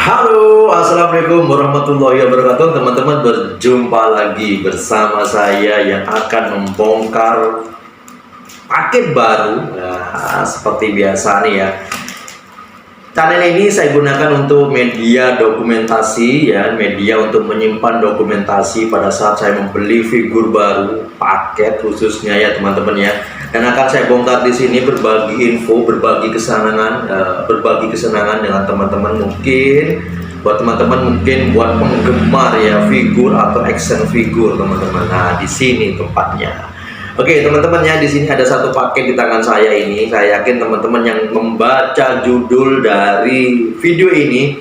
Halo, assalamualaikum warahmatullahi wabarakatuh. Teman-teman, berjumpa lagi bersama saya yang akan membongkar paket baru. Nah, seperti biasa nih ya. Channel ini saya gunakan untuk media dokumentasi ya, media untuk menyimpan dokumentasi pada saat saya membeli figur baru, paket khususnya ya teman-teman ya. Dan akan saya bongkar di sini berbagi info, berbagi kesenangan dengan teman-teman. Mungkin buat teman-teman, mungkin buat penggemar ya figur atau action figur teman-teman. Nah, di sini tempatnya. Oke teman-teman ya, di sini ada satu paket di tangan saya ini. Saya yakin teman-teman yang membaca judul dari video ini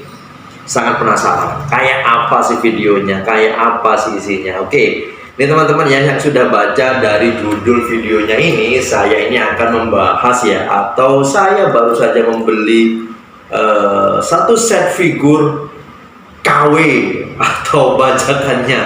sangat penasaran. Kayak apa sih videonya? Kayak apa sih isinya? Oke, ini teman-teman ya, yang sudah baca dari judul videonya ini, saya ini akan membahas ya, atau saya baru saja membeli satu set figur KW atau bajakannya.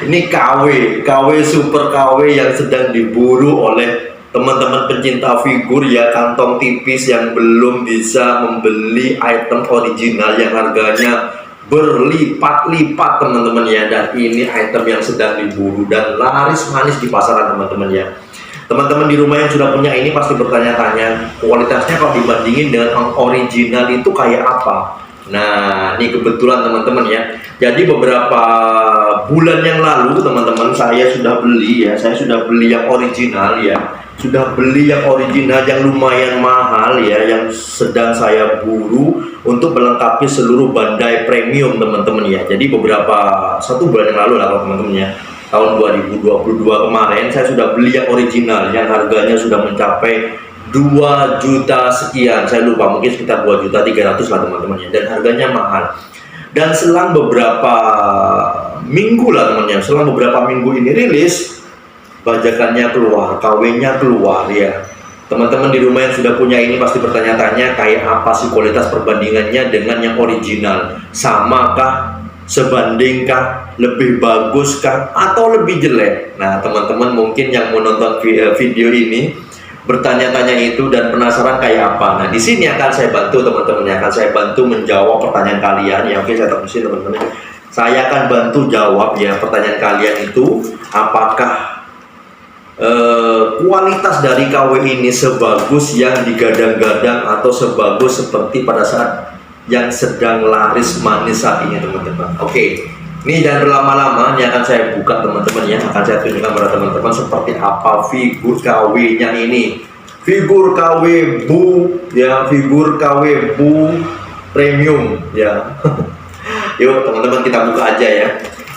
Ini KW super KW yang sedang diburu oleh teman-teman pencinta figur ya, kantong tipis yang belum bisa membeli item original yang harganya berlipat-lipat teman-teman ya. Dan ini item yang sedang diburu dan laris manis di pasaran teman-teman ya. Teman-teman di rumah yang sudah punya ini pasti bertanya-tanya, kualitasnya kalau dibandingin dengan yang original itu kayak apa? Nah, ini kebetulan teman-teman ya. Jadi beberapa bulan yang lalu teman-teman, saya sudah beli ya. Saya sudah beli yang original ya. Sudah beli yang original yang lumayan mahal ya, yang sedang saya buru untuk melengkapi seluruh Bandai Premium teman-teman ya. Jadi beberapa 1 bulan yang lalu lah teman-teman ya. Tahun 2022 kemarin saya sudah beli yang original yang harganya sudah mencapai 2 juta sekian, saya lupa, mungkin sekitar 2.300.000 lah teman-teman ya, dan harganya mahal. Dan selang beberapa minggu lah teman-teman, selang beberapa minggu ini rilis, bajakannya keluar, KW-nya keluar ya. Teman-teman di rumah yang sudah punya ini pasti bertanya-tanya, kayak apa sih kualitas perbandingannya dengan yang original? Samakah? Sebandingkah? Lebih baguskah? Atau lebih jelek? Nah teman-teman mungkin yang menonton video ini bertanya-tanya itu dan penasaran kayak apa. Nah, di sini akan saya bantu teman-teman, akan saya bantu menjawab pertanyaan kalian ya. Oke, saya terusin teman-teman. Saya akan bantu jawab ya pertanyaan kalian itu, apakah kualitas dari KW ini sebagus yang digadang-gadang atau sebagus seperti pada saat yang sedang laris manis saat ini teman-teman. Oke. Ini jangan berlama-lama, ini akan saya buka teman-teman ya, akan saya tunjukkan pada teman-teman seperti apa figur KW-nya ini. Figur KW Bu ya, figur KW Bu Premium ya. Yuk teman-teman, kita buka aja ya.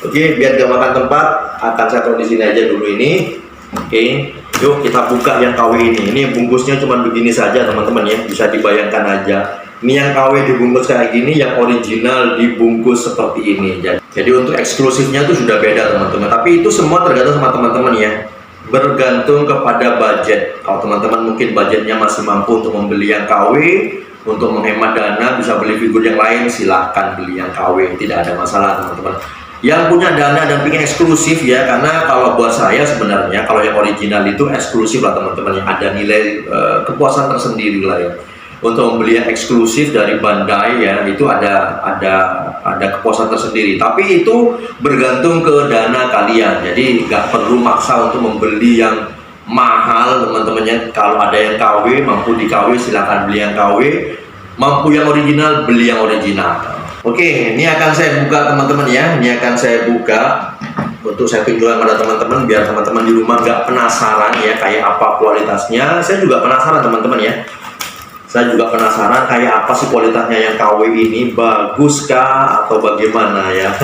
Oke, biar gak makan tempat, akan saya taruh di sini aja dulu ini. Oke, yuk kita buka yang KW ini. Ini bungkusnya cuma begini saja teman-teman ya, bisa dibayangkan aja. Ini yang KW dibungkus kayak gini, yang original dibungkus seperti ini. Jadi untuk eksklusifnya itu sudah beda teman-teman. Tapi itu semua tergantung sama teman-teman ya. Bergantung kepada budget. Kalau teman-teman mungkin budgetnya masih mampu untuk membeli yang KW, untuk menghemat dana bisa beli figur yang lain, silahkan beli yang KW, tidak ada masalah teman-teman. Yang punya dana dan pengen eksklusif ya, karena kalau buat saya sebenarnya kalau yang original itu eksklusif lah teman-teman ya, ada nilai kepuasan tersendiri lah ya. Untuk membeli yang eksklusif dari Bandai ya, itu ada kepuasan tersendiri. Tapi itu bergantung ke dana kalian. Jadi nggak perlu maksa untuk membeli yang mahal teman-temannya. Kalau ada yang KW, mampu di KW silahkan beli yang KW. Mampu yang original, beli yang original. Oke, ini akan saya buka teman-teman ya. Ini akan saya buka untuk saya tunjukkan pada teman-teman biar teman-teman di rumah nggak penasaran ya kayak apa kualitasnya. Saya juga penasaran teman-teman ya. Saya juga penasaran kayak apa sih kualitasnya yang KW ini, baguskah atau bagaimana ya.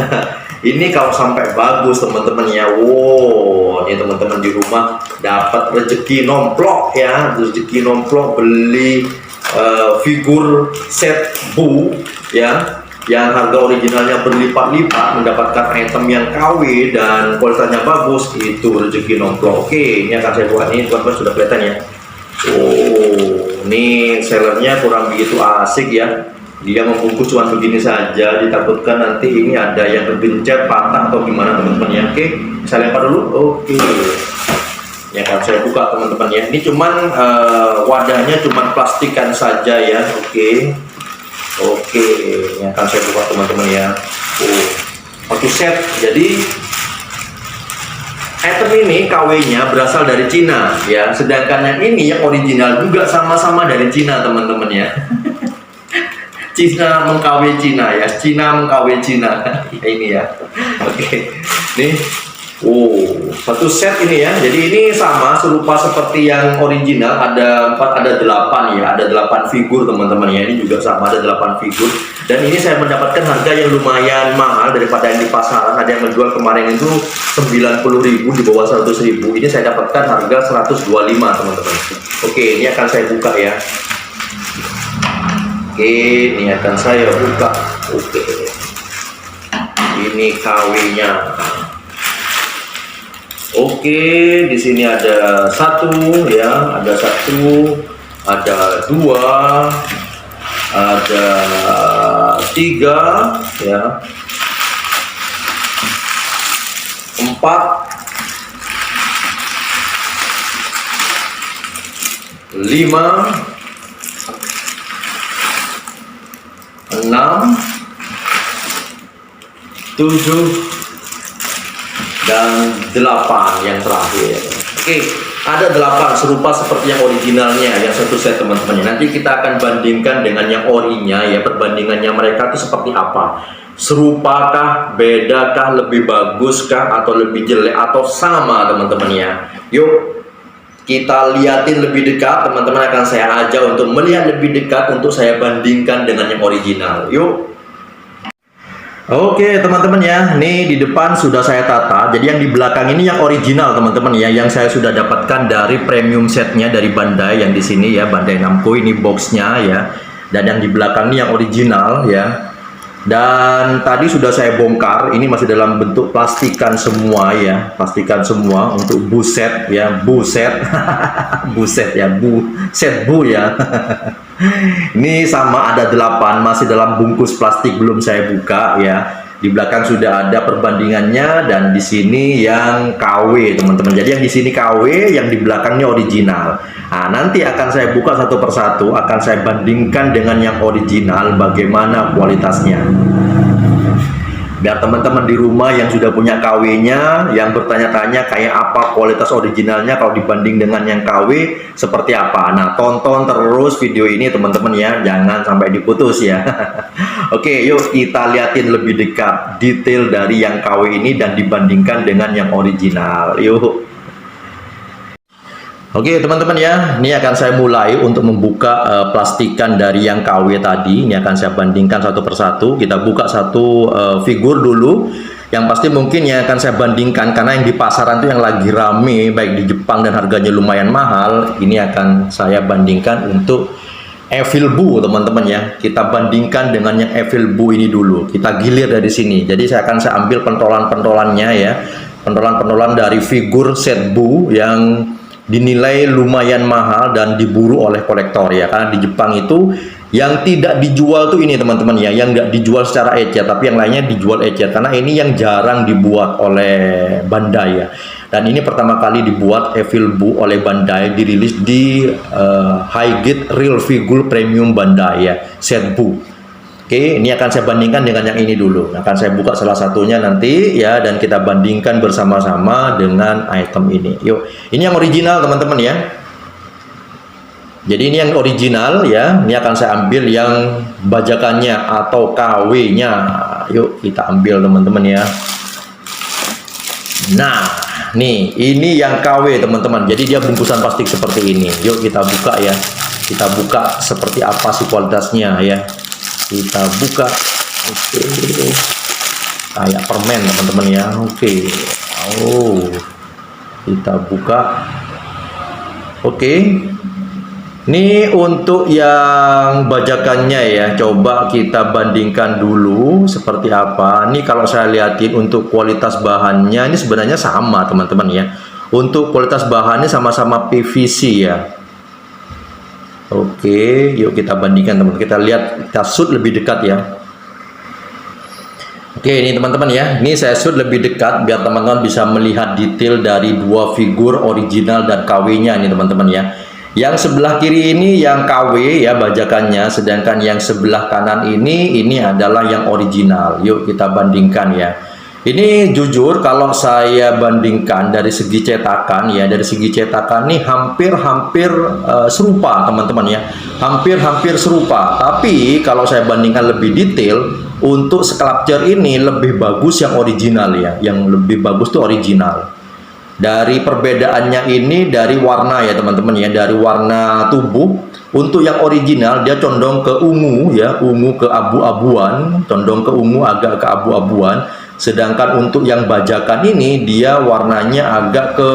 Ini kalau sampai bagus teman-teman ya, wow, ini teman-teman di rumah dapat rezeki nomplok ya, rezeki nomplok beli figur set Bu ya, yang harga originalnya berlipat-lipat, mendapatkan item yang KW dan kualitasnya bagus, itu rezeki nomplok. Oke, ini akan saya buat ini, teman-teman sudah kelihatan ya. Oh, ini sellernya kurang begitu asik ya. Dia membungkus cuma begini saja, ditakutkan nanti ini ada yang tergencet, patah atau gimana teman-teman ya. Oke, saya lempar dulu. Oke, ya kan saya buka teman-teman ya. Ini cuman wadahnya cuman plastikan saja ya. Oke, Oke, ini akan saya buka teman-teman ya. Satu set. Jadi item ini KW-nya berasal dari Cina ya. Sedangkan yang ini yang original juga sama-sama dari Cina teman-teman ya. Cina mengKW Cina ya. Cina mengKW Cina. Ini ya. Oke. Nih. Satu set ini ya. Jadi ini sama serupa seperti yang original, ada 8 ya. Ada 8 figur teman-teman ya. Ini juga sama, ada 8 figur. Dan ini saya mendapatkan harga yang lumayan mahal daripada yang di pasaran. Ada yang menjual kemarin itu 90.000, di bawah 100.000. Ini saya dapatkan harga 125 teman-teman. Oke, ini akan saya buka ya. Oke, ini akan saya buka. Oke. Ini KW-nya. Oke, di sini ada 1 ya, ada 1, ada 2, ada 3 ya, 4, 5, 6, 7 dan 8 yang terakhir. Oke, ada 8 serupa seperti yang originalnya, yang satu set teman-teman. Nanti kita akan bandingkan dengan yang orinya ya, perbandingannya mereka itu seperti apa. Serupakah, bedakah, lebih baguskah, atau lebih jelek, atau sama teman-teman ya. Yuk kita lihatin lebih dekat, teman-teman akan saya ajak untuk melihat lebih dekat untuk saya bandingkan dengan yang original. Yuk. Oke teman-teman ya, nih di depan sudah saya tata. Jadi yang di belakang ini yang original teman-teman ya, yang saya sudah dapatkan dari premium setnya dari Bandai, yang di sini ya, Bandai Namco ini boxnya ya. Dan yang di belakang ini yang original ya. Dan tadi sudah saya bongkar, ini masih dalam bentuk plastikan semua ya, plastikan semua untuk buset ya, buset, buset ya, buset bu ya. Ini sama ada 8 masih dalam bungkus plastik, belum saya buka ya. Di belakang sudah ada perbandingannya, dan di sini yang KW teman-teman. Jadi yang di sini KW, yang di belakangnya original. Nah, nanti akan saya buka satu persatu, akan saya bandingkan dengan yang original bagaimana kualitasnya. Biar teman-teman di rumah yang sudah punya KW-nya, yang bertanya-tanya kayak apa kualitas originalnya kalau dibanding dengan yang KW seperti apa. Nah, tonton terus video ini teman-teman ya, jangan sampai diputus ya. Oke, yuk kita liatin lebih dekat detail dari yang KW ini dan dibandingkan dengan yang original. Yuk. Oke teman-teman ya, ini akan saya mulai untuk membuka plastikan dari yang KW tadi. Ini akan saya bandingkan satu persatu. Kita buka satu figur dulu. Yang pasti mungkin yang akan saya bandingkan, karena yang di pasaran itu yang lagi rame, baik di Jepang dan harganya lumayan mahal. Ini akan saya bandingkan untuk Evil Boo teman-teman ya. Kita bandingkan dengan yang Evil Boo ini dulu. Kita gilir dari sini. Jadi saya ambil pentolan-pentolannya ya. Pentolan-pentolan dari figur set Boo yang dinilai lumayan mahal dan diburu oleh kolektor ya, karena di Jepang itu yang tidak dijual tuh ini teman-teman ya, yang nggak dijual secara ecer, tapi yang lainnya dijual ecer, karena ini yang jarang dibuat oleh Bandai ya. Dan ini pertama kali dibuat Evil Boo oleh Bandai, dirilis di Highgate Real Figure Premium Bandai ya, set Boo. Oke, ini akan saya bandingkan dengan yang ini dulu. Akan saya buka salah satunya nanti ya, dan kita bandingkan bersama-sama dengan item ini. Yuk, ini yang original teman-teman ya. Jadi ini yang original ya. Ini akan saya ambil yang bajakannya atau KW-nya. Yuk kita ambil teman-teman ya. Nah, nih ini yang KW teman-teman. Jadi dia bungkusan plastik seperti ini. Yuk kita buka ya. Kita buka seperti apa sih kualitasnya ya. Kita buka. Oke, kayak permen teman-teman ya. Oke. Oh, kita buka. Oke, ini untuk yang bajakannya ya. Coba kita bandingkan dulu seperti apa. Ini kalau saya lihatin untuk kualitas bahannya ini sebenarnya sama teman-teman ya. Untuk kualitas bahannya sama-sama PVC ya. Oke, yuk kita bandingkan teman-teman. Kita lihat, kita shoot lebih dekat ya. Oke, ini teman-teman ya. Ini saya shoot lebih dekat biar teman-teman bisa melihat detail dari dua figur original dan KW-nya ini teman-teman ya. Yang sebelah kiri ini yang KW ya bajakannya, sedangkan yang sebelah kanan ini adalah yang original. Yuk kita bandingkan ya. Ini jujur kalau saya bandingkan dari segi cetakan ya, dari segi cetakan ini hampir-hampir serupa teman-teman ya. Hampir-hampir serupa. Tapi kalau saya bandingkan lebih detail, untuk sculpture ini lebih bagus yang original ya. Yang lebih bagus tuh original. Dari perbedaannya ini dari warna ya teman-teman ya, dari warna tubuh. Untuk yang original dia condong ke ungu ya, ungu ke abu-abuan, condong ke ungu agak ke abu-abuan. Sedangkan untuk yang bajakan ini dia warnanya agak ke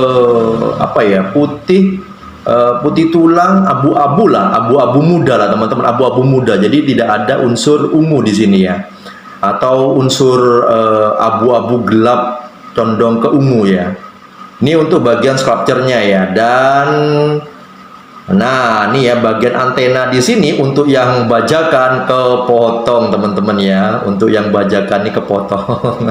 apa ya, putih, putih tulang, abu-abu lah, abu-abu muda lah teman-teman, abu-abu muda. Jadi tidak ada unsur ungu di sini ya, atau unsur abu-abu gelap condong ke ungu ya. Ini untuk bagian sculpture-nya ya. Dan nah, ini ya bagian antena di sini untuk yang bajakan kepotong teman-teman ya. Untuk yang bajakan ini kepotong.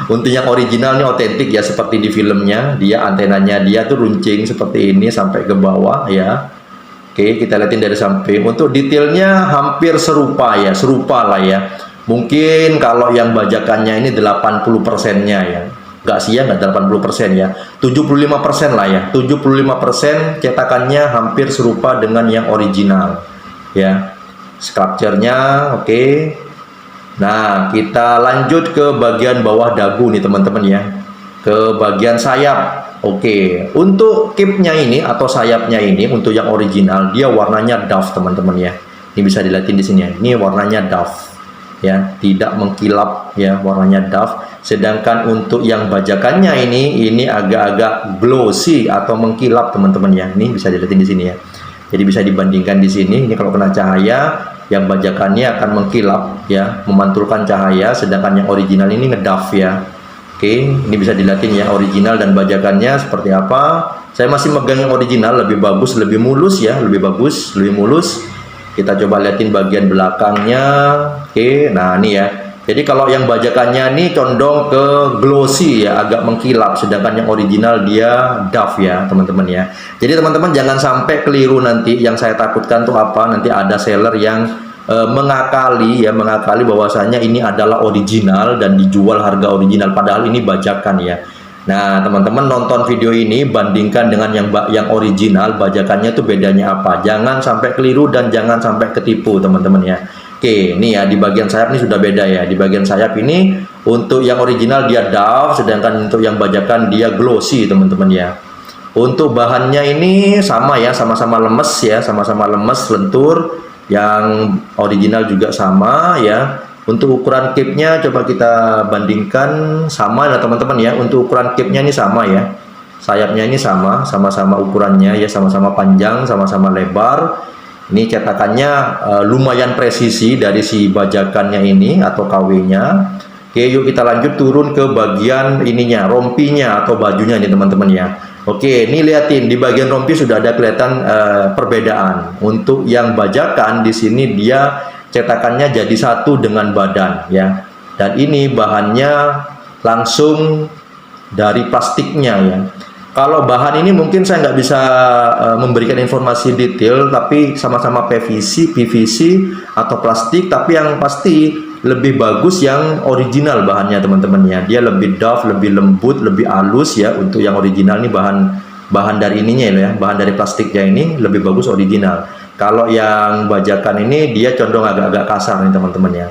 Untuk yang original ini otentik ya, seperti di filmnya. Dia antenanya dia tuh runcing seperti ini sampai ke bawah ya. Oke, kita lihatin dari samping. Untuk detailnya hampir serupa ya, serupa lah ya. Mungkin kalau yang bajakannya ini 80%-nya ya. Nggak sih ya, nggak 80% ya, 75% lah ya, 75% cetakannya hampir serupa dengan yang original ya, sculpture-nya. Oke. Nah, kita lanjut ke bagian bawah dagu nih teman-teman ya, ke bagian sayap. Oke, untuk cape-nya ini atau sayapnya ini untuk yang original dia warnanya doff teman-teman ya. Ini bisa dilihatin di sini ya, ini warnanya doff ya, tidak mengkilap ya, warnanya doff. Sedangkan untuk yang bajakannya ini agak-agak glossy atau mengkilap teman-teman ya. Ini bisa dilihat di sini ya. Jadi bisa dibandingkan di sini. Ini kalau kena cahaya, yang bajakannya akan mengkilap ya, memantulkan cahaya. Sedangkan yang original ini ngeduff ya. Oke, ini bisa dilihatin ya original dan bajakannya seperti apa. Saya masih megang yang original, lebih bagus, lebih mulus ya, lebih bagus, lebih mulus. Kita coba lihatin bagian belakangnya. Oke, nah ini ya. Jadi kalau yang bajakannya ini condong ke glossy ya, agak mengkilap, sedangkan yang original dia doff ya teman-teman ya. Jadi teman-teman jangan sampai keliru nanti. Yang saya takutkan tuh apa? Nanti ada seller yang mengakali bahwasanya ini adalah original dan dijual harga original, padahal ini bajakan ya. Nah teman-teman nonton video ini bandingkan dengan yang original, bajakannya tuh bedanya apa? Jangan sampai keliru dan jangan sampai ketipu teman-teman ya. Oke, ini ya di bagian sayap ini sudah beda ya. Di bagian sayap ini untuk yang original dia doff, sedangkan untuk yang bajakan dia glossy teman-teman ya. Untuk bahannya ini sama ya, sama-sama lemes ya, sama-sama lemes, lentur. Yang original juga sama ya. Untuk ukuran cape-nya coba kita bandingkan, sama ya teman-teman ya. Untuk ukuran cape-nya ini sama ya. Sayapnya ini sama-sama ukurannya ya, sama-sama panjang, sama-sama lebar. Ini cetakannya lumayan presisi dari si bajakannya ini atau KW-nya. Oke, yuk kita lanjut turun ke bagian ininya, rompinya atau bajunya nih teman-teman ya. Oke, ini liatin di bagian rompi sudah ada kelihatan perbedaan. Untuk yang bajakan di sini dia cetakannya jadi satu dengan badan ya. Dan ini bahannya langsung dari plastiknya ya. Kalau bahan ini mungkin saya nggak bisa memberikan informasi detail, tapi sama-sama PVC atau plastik, tapi yang pasti lebih bagus yang original bahannya teman-teman ya. Dia lebih doff, lebih lembut, lebih halus ya. Untuk yang original ini bahan dari ininya ya, bahan dari plastiknya ini lebih bagus original. Kalau yang bajakan ini dia condong agak-agak kasar nih teman-teman ya.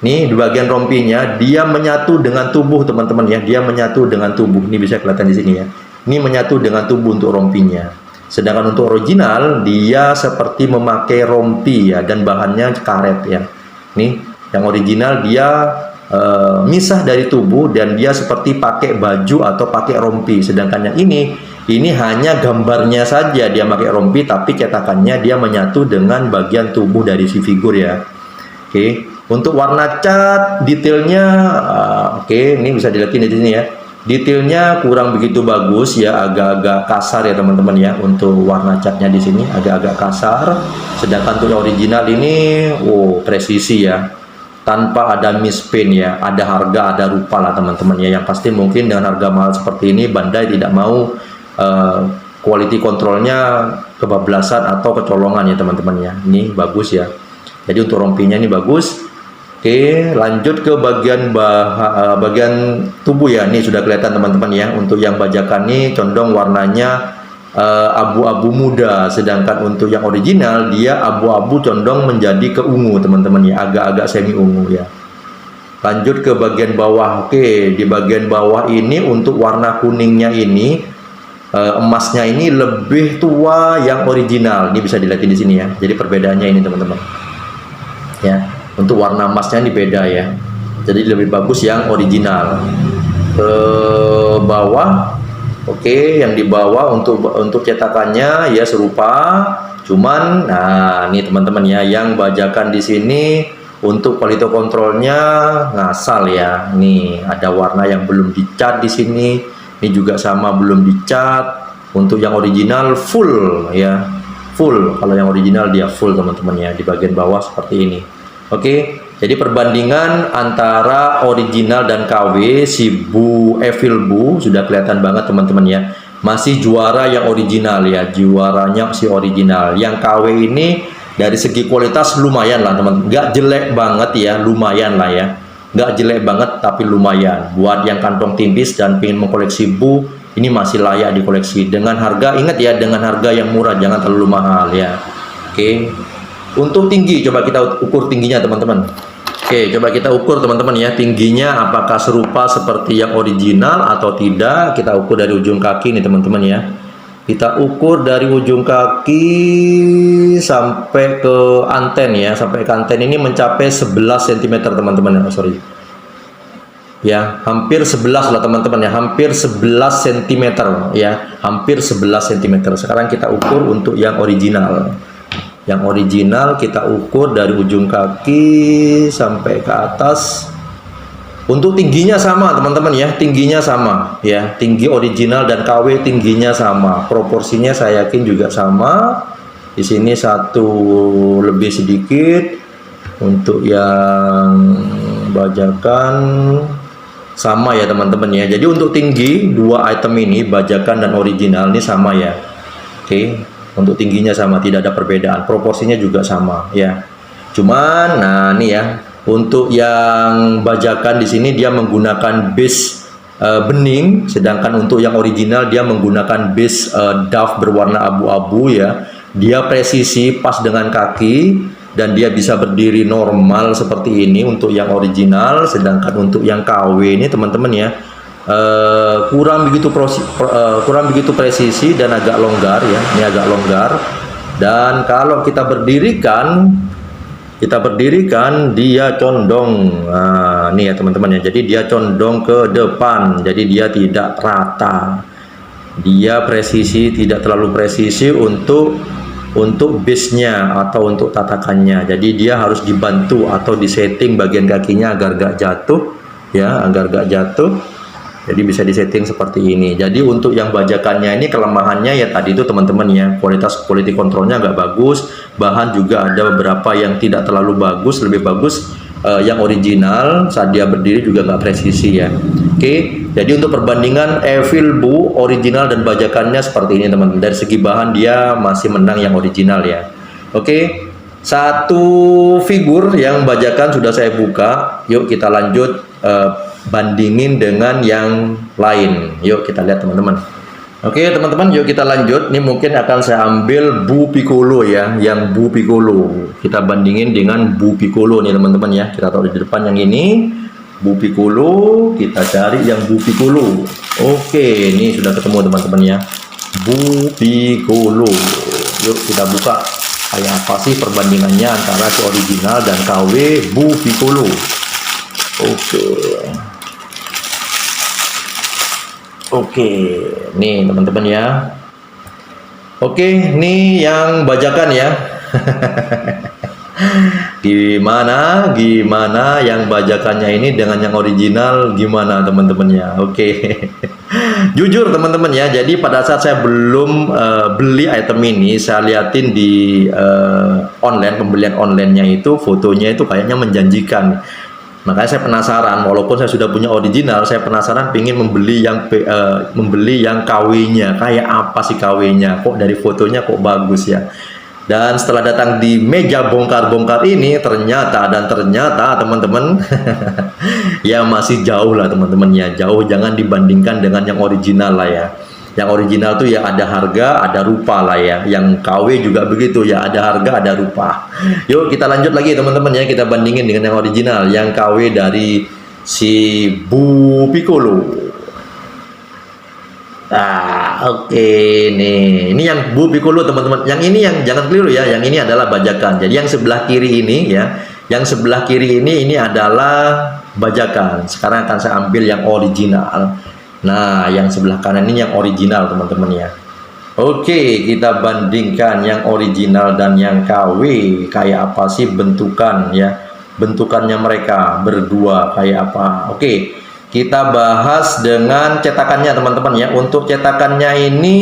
Nih di bagian rompinya dia menyatu dengan tubuh teman-teman ya, dia menyatu dengan tubuh. Ini bisa kelihatan di sini ya. Ini menyatu dengan tubuh untuk rompinya. Sedangkan untuk original dia seperti memakai rompi ya, dan bahannya karet ya. Nih yang original dia misah dari tubuh dan dia seperti pakai baju atau pakai rompi. Sedangkan yang ini hanya gambarnya saja dia pakai rompi, tapi cetakannya dia menyatu dengan bagian tubuh dari si figur ya. Oke, untuk warna cat detailnya oke, ini bisa dilihat di sini ya. Detailnya kurang begitu bagus ya, agak-agak kasar ya teman-teman ya. Untuk warna catnya di sini agak-agak kasar. Sedangkan untuk original ini presisi ya, tanpa ada mispaint ya, ada harga, ada rupa lah teman-teman ya. Yang pasti mungkin dengan harga mahal seperti ini Bandai tidak mau quality controlnya kebablasan atau kecolongan ya teman-teman ya. Ini bagus ya. Jadi untuk rompinya ini bagus. Oke, lanjut ke bagian tubuh ya. Ini sudah kelihatan teman-teman ya. Untuk yang bajakan ini condong warnanya abu-abu muda, sedangkan untuk yang original dia abu-abu condong menjadi ke ungu teman-teman ya, agak-agak semi ungu ya. Lanjut ke bagian bawah. Oke, di bagian bawah ini untuk warna kuningnya ini emasnya ini lebih tua yang original. Ini bisa dilihat di sini ya. Jadi perbedaannya ini teman-teman ya. Untuk warna emasnya ini beda ya. Jadi lebih bagus yang original. Ke bawah. Oke, yang di bawah untuk cetakannya ya serupa, cuman nah ini teman-teman ya, yang bajakan di sini untuk quality controlnya ngasal ya. Nih ada warna yang belum dicat di sini, ini juga sama belum dicat. Untuk yang original full ya, full. Kalau yang original dia full teman-teman ya, di bagian bawah seperti ini. Oke, jadi perbandingan antara original dan KW, si Bu Evil Bu sudah kelihatan banget teman-teman ya. Masih juara yang original ya, juaranya si original. Yang KW ini dari segi kualitas lumayan lah teman, nggak jelek banget ya, lumayan lah ya. Nggak jelek banget tapi lumayan. Buat yang kantong tipis dan ingin mengkoleksi Bu, ini masih layak dikoleksi. Dengan harga, ingat ya, dengan harga yang murah, jangan terlalu mahal ya. Oke. Untuk tinggi, coba kita ukur tingginya teman-teman. Oke, coba kita ukur teman-teman ya, tingginya apakah serupa seperti yang original atau tidak. Kita ukur dari ujung kaki nih teman-teman ya. Kita ukur dari ujung kaki sampai ke anten ya. Sampai ke anten ini mencapai 11 cm teman-teman ya, sorry. Ya, hampir 11 lah teman-teman ya, hampir 11 cm ya, hampir 11 cm. Sekarang kita ukur untuk yang original. Yang original kita ukur dari ujung kaki sampai ke atas. Untuk tingginya sama teman-teman ya, tingginya sama ya, tinggi original dan KW tingginya sama, proporsinya saya yakin juga sama. Di sini satu lebih sedikit. Untuk yang bajakan sama ya teman-teman ya. Jadi untuk tinggi dua item ini, bajakan dan original, ini sama ya. Oke. Untuk tingginya sama, tidak ada perbedaan, proporsinya juga sama ya. Cuman nah ini ya, untuk yang bajakan di sini dia menggunakan base bening, sedangkan untuk yang original dia menggunakan base doff berwarna abu-abu ya. Dia presisi pas dengan kaki dan dia bisa berdiri normal seperti ini untuk yang original, sedangkan untuk yang KW ini teman-teman ya, kurang begitu presisi dan agak longgar ya. Ini agak longgar. Dan kalau kita berdirikan dia condong, nah ini ya teman-teman ya, jadi dia condong ke depan, jadi dia tidak rata, dia presisi, tidak terlalu presisi untuk base-nya atau untuk tatakannya. Jadi dia harus dibantu atau disetting bagian kakinya agar gak jatuh ya, agar gak jatuh. Jadi bisa disetting seperti ini. Jadi untuk yang bajakannya ini kelemahannya ya tadi itu teman-teman ya, quality controlnya agak bagus, bahan juga ada beberapa yang tidak terlalu bagus, lebih bagus yang original, saat dia berdiri juga nggak presisi ya. Oke, jadi untuk perbandingan Evil Bu original dan bajakannya seperti ini teman-teman. Dari segi bahan dia masih menang yang original ya. Oke, satu figur yang bajakan sudah saya buka. Yuk kita lanjut bandingin dengan yang lain. Yuk kita lihat teman-teman. Oke teman-teman, yuk kita lanjut. Ini mungkin akan saya ambil Bu Piccolo ya, yang Bu Piccolo. Kita bandingin dengan Bu Piccolo nih teman-teman ya. Kita taruh di depan yang ini, Bu Piccolo. Kita cari yang Bu Piccolo. Oke, ini sudah ketemu teman-teman ya, Bu Piccolo. Yuk kita buka. Kayak apa sih perbandingannya antara si original dan KW Bu Piccolo. Oke, nih teman-teman ya. Oke, nih yang bajakan ya. Gimana yang bajakannya ini dengan yang original gimana teman-teman ya. Oke. Jujur teman-teman ya, jadi pada saat saya belum beli item ini, saya liatin di online, pembelian onlinenya itu fotonya itu kayaknya menjanjikan. Makanya saya penasaran, walaupun saya sudah punya original, saya penasaran pingin membeli yang KW-nya. Kayak apa sih KW-nya? Kok dari fotonya kok bagus ya? Dan setelah datang di meja bongkar-bongkar ini, ternyata teman-teman, ya masih jauh lah teman-teman ya. Jauh, jangan dibandingkan dengan yang original lah ya. Yang original tuh ya ada harga, ada rupa lah ya. Yang KW juga begitu ya, ada harga, ada rupa. Yuk kita lanjut lagi teman-teman ya, kita bandingin dengan yang original, yang KW dari si Bu Piccolo. Oke nih, ini yang Bu Piccolo teman-teman. Yang ini yang jangan keliru ya, yang ini adalah bajakan. Jadi yang sebelah kiri ini ya, yang sebelah kiri ini adalah bajakan. Sekarang akan saya ambil yang original. Nah, yang sebelah kanan ini yang original teman-teman ya. Oke, kita bandingkan yang original dan yang KW. Kayak apa sih bentukan ya? Bentukannya mereka berdua kayak apa? Oke, kita bahas dengan cetakannya teman-teman ya. Untuk cetakannya ini,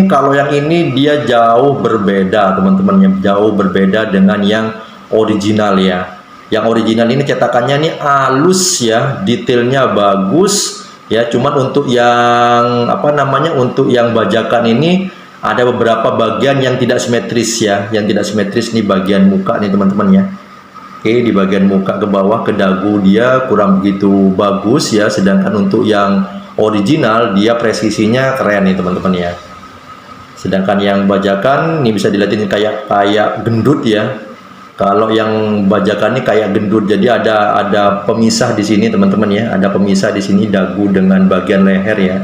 kalau yang ini dia jauh berbeda teman-teman ya. Jauh berbeda dengan yang original ya. Yang original ini cetakannya ini halus ya, detailnya bagus. Ya, cuman untuk yang untuk yang bajakan ini ada beberapa bagian yang tidak simetris ya. Yang tidak simetris nih bagian muka nih teman-teman ya. Oke, di bagian muka ke bawah ke dagu dia kurang begitu bagus ya. Sedangkan untuk yang original dia presisinya keren nih teman-teman ya. Sedangkan yang bajakan ini bisa dilihatin kayak gendut ya. Kalau yang bajakan ini kayak gendut, jadi ada pemisah di sini teman-teman ya, ada pemisah di sini dagu dengan bagian leher ya.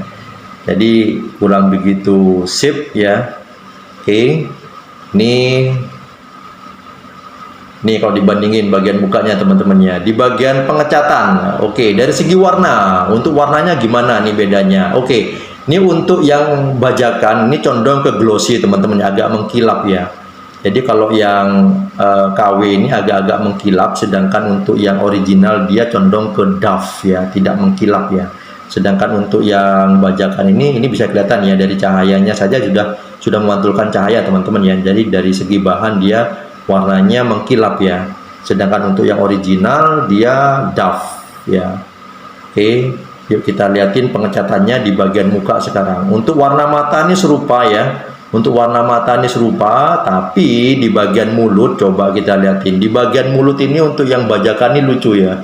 Jadi kurang begitu sip ya. Oke, nih kalau dibandingin bagian mukanya teman-teman ya, di bagian pengecatan, oke, dari segi warna, untuk warnanya gimana nih bedanya? Oke, ini untuk yang bajakan ini condong ke glossy teman-teman, agak mengkilap ya. Jadi kalau yang KW ini agak-agak mengkilap, sedangkan untuk yang original dia condong ke doff ya, tidak mengkilap ya. Sedangkan untuk yang bajakan ini bisa kelihatan ya, dari cahayanya saja sudah memantulkan cahaya teman-teman ya. Jadi dari segi bahan dia warnanya mengkilap ya. Sedangkan untuk yang original dia doff ya. Oke, yuk kita liatin pengecatannya di bagian muka sekarang. Untuk warna mata ini serupa ya. Untuk warna mata ini serupa, tapi di bagian mulut coba kita liatin. Di bagian mulut ini untuk yang bajakan ini lucu ya.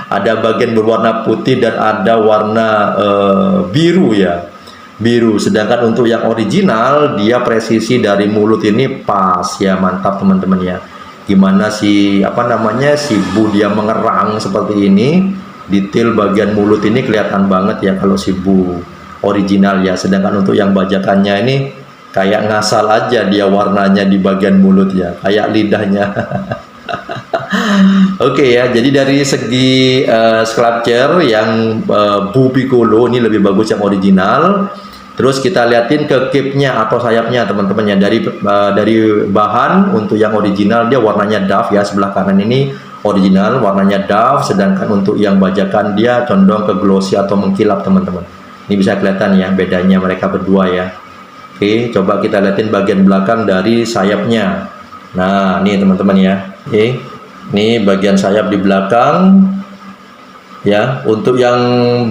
Ada bagian berwarna putih dan ada warna biru ya. Biru. Sedangkan untuk yang original dia presisi dari mulut ini pas ya, mantap teman-teman ya. Gimana si si Bu dia mengerang seperti ini. Detail bagian mulut ini kelihatan banget ya kalau si Bu original ya. Sedangkan untuk yang bajakannya ini kayak ngasal aja dia warnanya di bagian mulut ya, kayak lidahnya. Oke ya, jadi dari segi sculpture yang Bu Piccolo ini lebih bagus yang original. Terus kita liatin ke cape-nya atau sayapnya teman-teman ya. Dari bahan untuk yang original dia warnanya doff ya, sebelah kanan ini original warnanya doff, sedangkan untuk yang bajakan dia condong ke glossy atau mengkilap teman-teman. Ini bisa kelihatan ya bedanya mereka berdua ya. Oke, coba kita lihatin bagian belakang dari sayapnya. Nah, ini teman-teman ya. Oke, ini bagian sayap di belakang ya. Untuk yang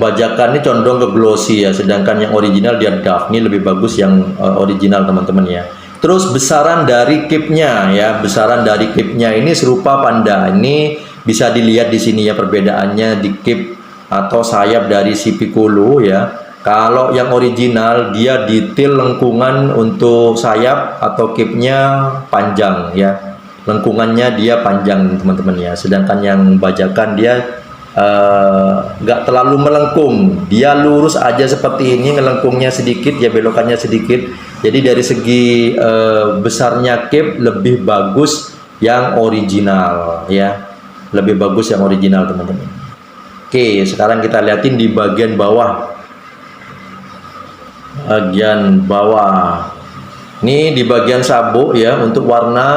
bajakan ini condong ke glossy ya, sedangkan yang original dia doff. Ini lebih bagus yang original teman-teman ya. Terus besaran dari cape-nya ya, besaran dari cape-nya ini serupa panda. Ini bisa dilihat di sini ya perbedaannya di cape atau sayap dari si Piccolo ya. Kalau yang original dia detail lengkungan untuk sayap atau cape-nya panjang ya. Lengkungannya dia panjang teman-teman ya. Sedangkan yang bajakan dia nggak terlalu melengkung. Dia lurus aja seperti ini, ngelengkungnya sedikit ya, belokannya sedikit. Jadi dari segi besarnya cape lebih bagus yang original ya. Lebih bagus yang original teman-teman. Oke, sekarang kita liatin di bagian bawah. Bagian bawah ini di bagian sabuk ya, untuk warna.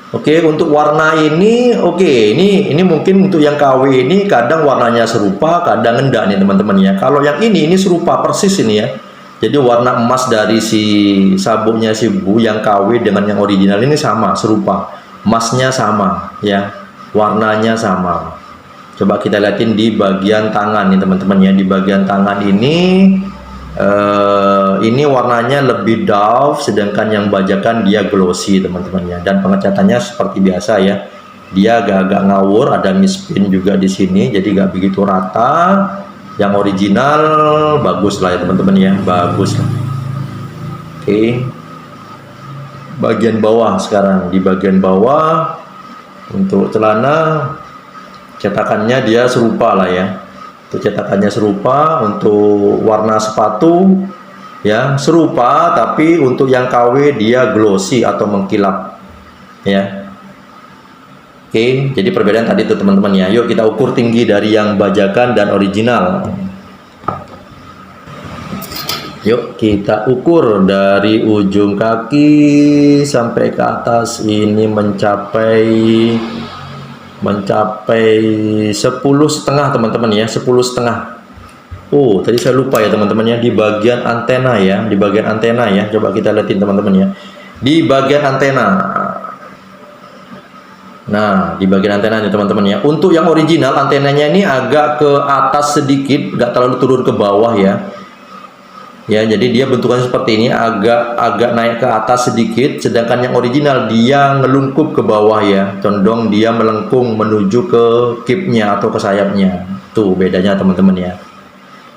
Oke, untuk warna ini ini mungkin untuk yang KW ini kadang warnanya serupa, kadang enggak nih teman-teman ya. Kalau yang ini serupa persis ini ya. Jadi warna emas dari si sabuknya si Bu yang KW dengan yang original ini sama, serupa, emasnya sama ya. warnanya sama. Coba kita lihatin di bagian tangan nih teman-teman ya. Di bagian tangan ini warnanya lebih dull, sedangkan yang bajakan dia glossy teman-teman ya. Dan pengecatannya seperti biasa ya. Dia agak-agak ngawur, ada mispin juga di sini, jadi nggak begitu rata. Yang original bagus lah ya teman-teman ya, bagus. Oke. Bagian bawah sekarang, di bagian bawah untuk celana cetakannya dia serupa lah ya. Untuk cetakannya serupa, untuk warna sepatu ya serupa, tapi untuk yang KW dia glossy atau mengkilap ya. Oke, jadi perbedaan tadi tuh teman-teman ya. Yuk kita ukur tinggi dari yang bajakan dan original. Yuk kita ukur dari ujung kaki sampai ke atas ini mencapai 10,5 teman-teman ya, 10,5. Oh, tadi saya lupa ya teman-teman ya, di bagian antena ya, di bagian antena ya. Coba kita lihatin teman-teman ya. Di bagian antena. Nah, di bagian antena nih teman-teman ya. Untuk yang original antenanya ini agak ke atas sedikit, nggak terlalu turun ke bawah ya. Ya, jadi dia bentukannya seperti ini, agak naik ke atas sedikit, sedangkan yang original dia ngelungkup ke bawah ya, condong dia melengkung menuju ke kipnya atau ke sayapnya. Tuh bedanya teman-teman ya.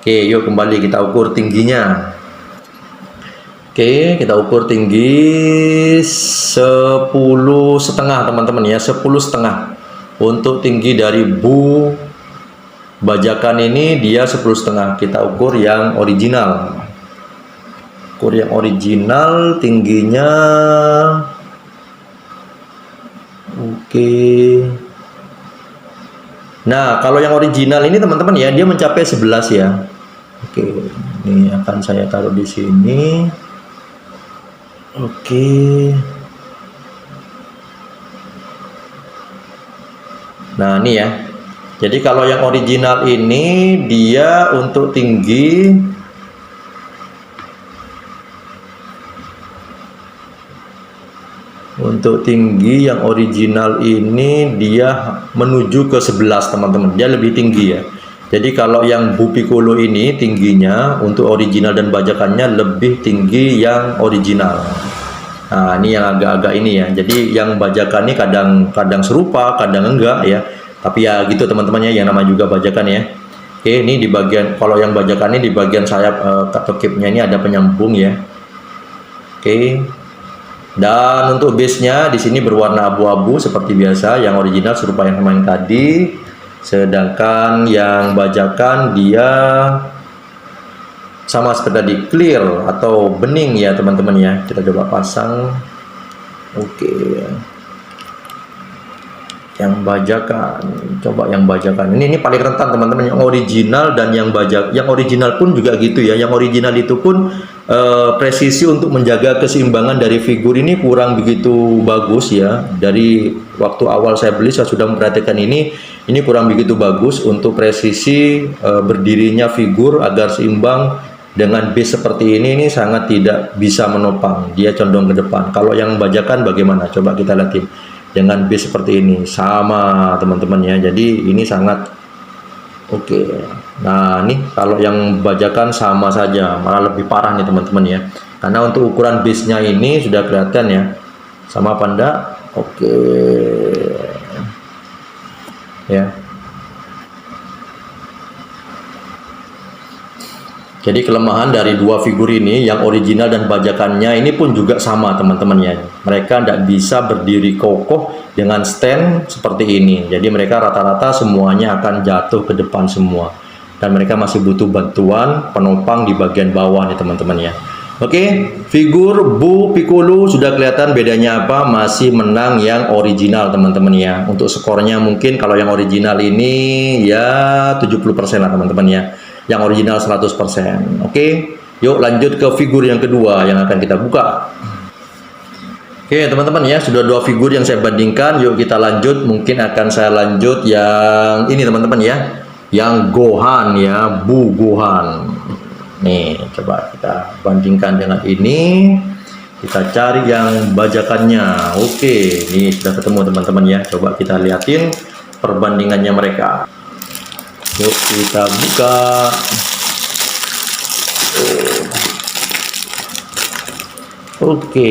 Oke, yuk kembali kita ukur tingginya. Oke, kita ukur tinggi 10,5 teman-teman ya, 10,5. Untuk tinggi dari bu bajakan ini dia 10,5. Kita ukur yang original. Ukur yang original tingginya. Oke. Nah, kalau yang original ini teman-teman ya, dia mencapai 11 ya. Oke, ini akan saya taruh di sini. Oke. Nah, ini ya. Jadi kalau yang original ini dia untuk tinggi yang original ini dia menuju ke 11 teman-teman. Dia lebih tinggi ya. Jadi kalau yang Bu Piccolo ini tingginya untuk original dan bajakannya lebih tinggi yang original. Nah, ini yang agak-agak ini ya. Jadi yang bajakan ini kadang serupa, kadang enggak ya. Tapi ya gitu teman-teman ya, yang nama juga bajakan ya. Oke, ini di bagian, kalau yang bajakan ini di bagian sayap atau kipnya ini ada penyambung ya. Oke. Dan untuk base-nya di sini berwarna abu-abu seperti biasa, yang original serupa yang sama yang tadi. Sedangkan yang bajakan dia sama seperti tadi, clear atau bening ya teman-teman ya. Kita coba pasang. Oke. Yang bajakan, coba yang bajakan. Ini paling rentan teman-teman, yang original dan yang bajak. Yang original pun juga gitu ya. Yang original itu pun presisi untuk menjaga keseimbangan dari figur ini kurang begitu bagus ya. Dari waktu awal saya beli saya sudah memperhatikan ini kurang begitu bagus untuk presisi berdirinya figur agar seimbang. Dengan base seperti ini sangat tidak bisa menopang, dia condong ke depan. Kalau yang bajakan bagaimana? Coba kita lihatin. Dengan base seperti ini sama teman-teman ya, jadi ini sangat oke. Nah, ini kalau yang bajakan sama saja, malah lebih parah nih teman-teman ya, karena untuk ukuran base nya ini sudah kelihatan ya, sama apa enggak? Oke ya. Jadi kelemahan dari dua figur ini, yang original dan bajakannya ini pun juga sama teman-teman ya. Mereka tidak bisa berdiri kokoh dengan stand seperti ini. Jadi mereka rata-rata semuanya akan jatuh ke depan semua. Dan mereka masih butuh bantuan penopang di bagian bawah nih teman-teman ya. Oke, figur Bu Piccolo sudah kelihatan bedanya apa, masih menang yang original teman-teman ya. Untuk skornya mungkin kalau yang original ini ya 70% lah teman-teman ya. Yang original 100%. Oke, yuk lanjut ke figur yang kedua yang akan kita buka. Oke teman-teman ya, sudah dua figur yang saya bandingkan. Yuk kita lanjut. Mungkin akan saya lanjut yang ini teman-teman ya, yang Gohan ya, Bu Gohan. Nih coba kita bandingkan dengan ini. Kita cari yang bajakannya. Oke, ini sudah ketemu teman-teman ya. Coba kita liatin perbandingannya mereka. Yuk kita buka. Oke,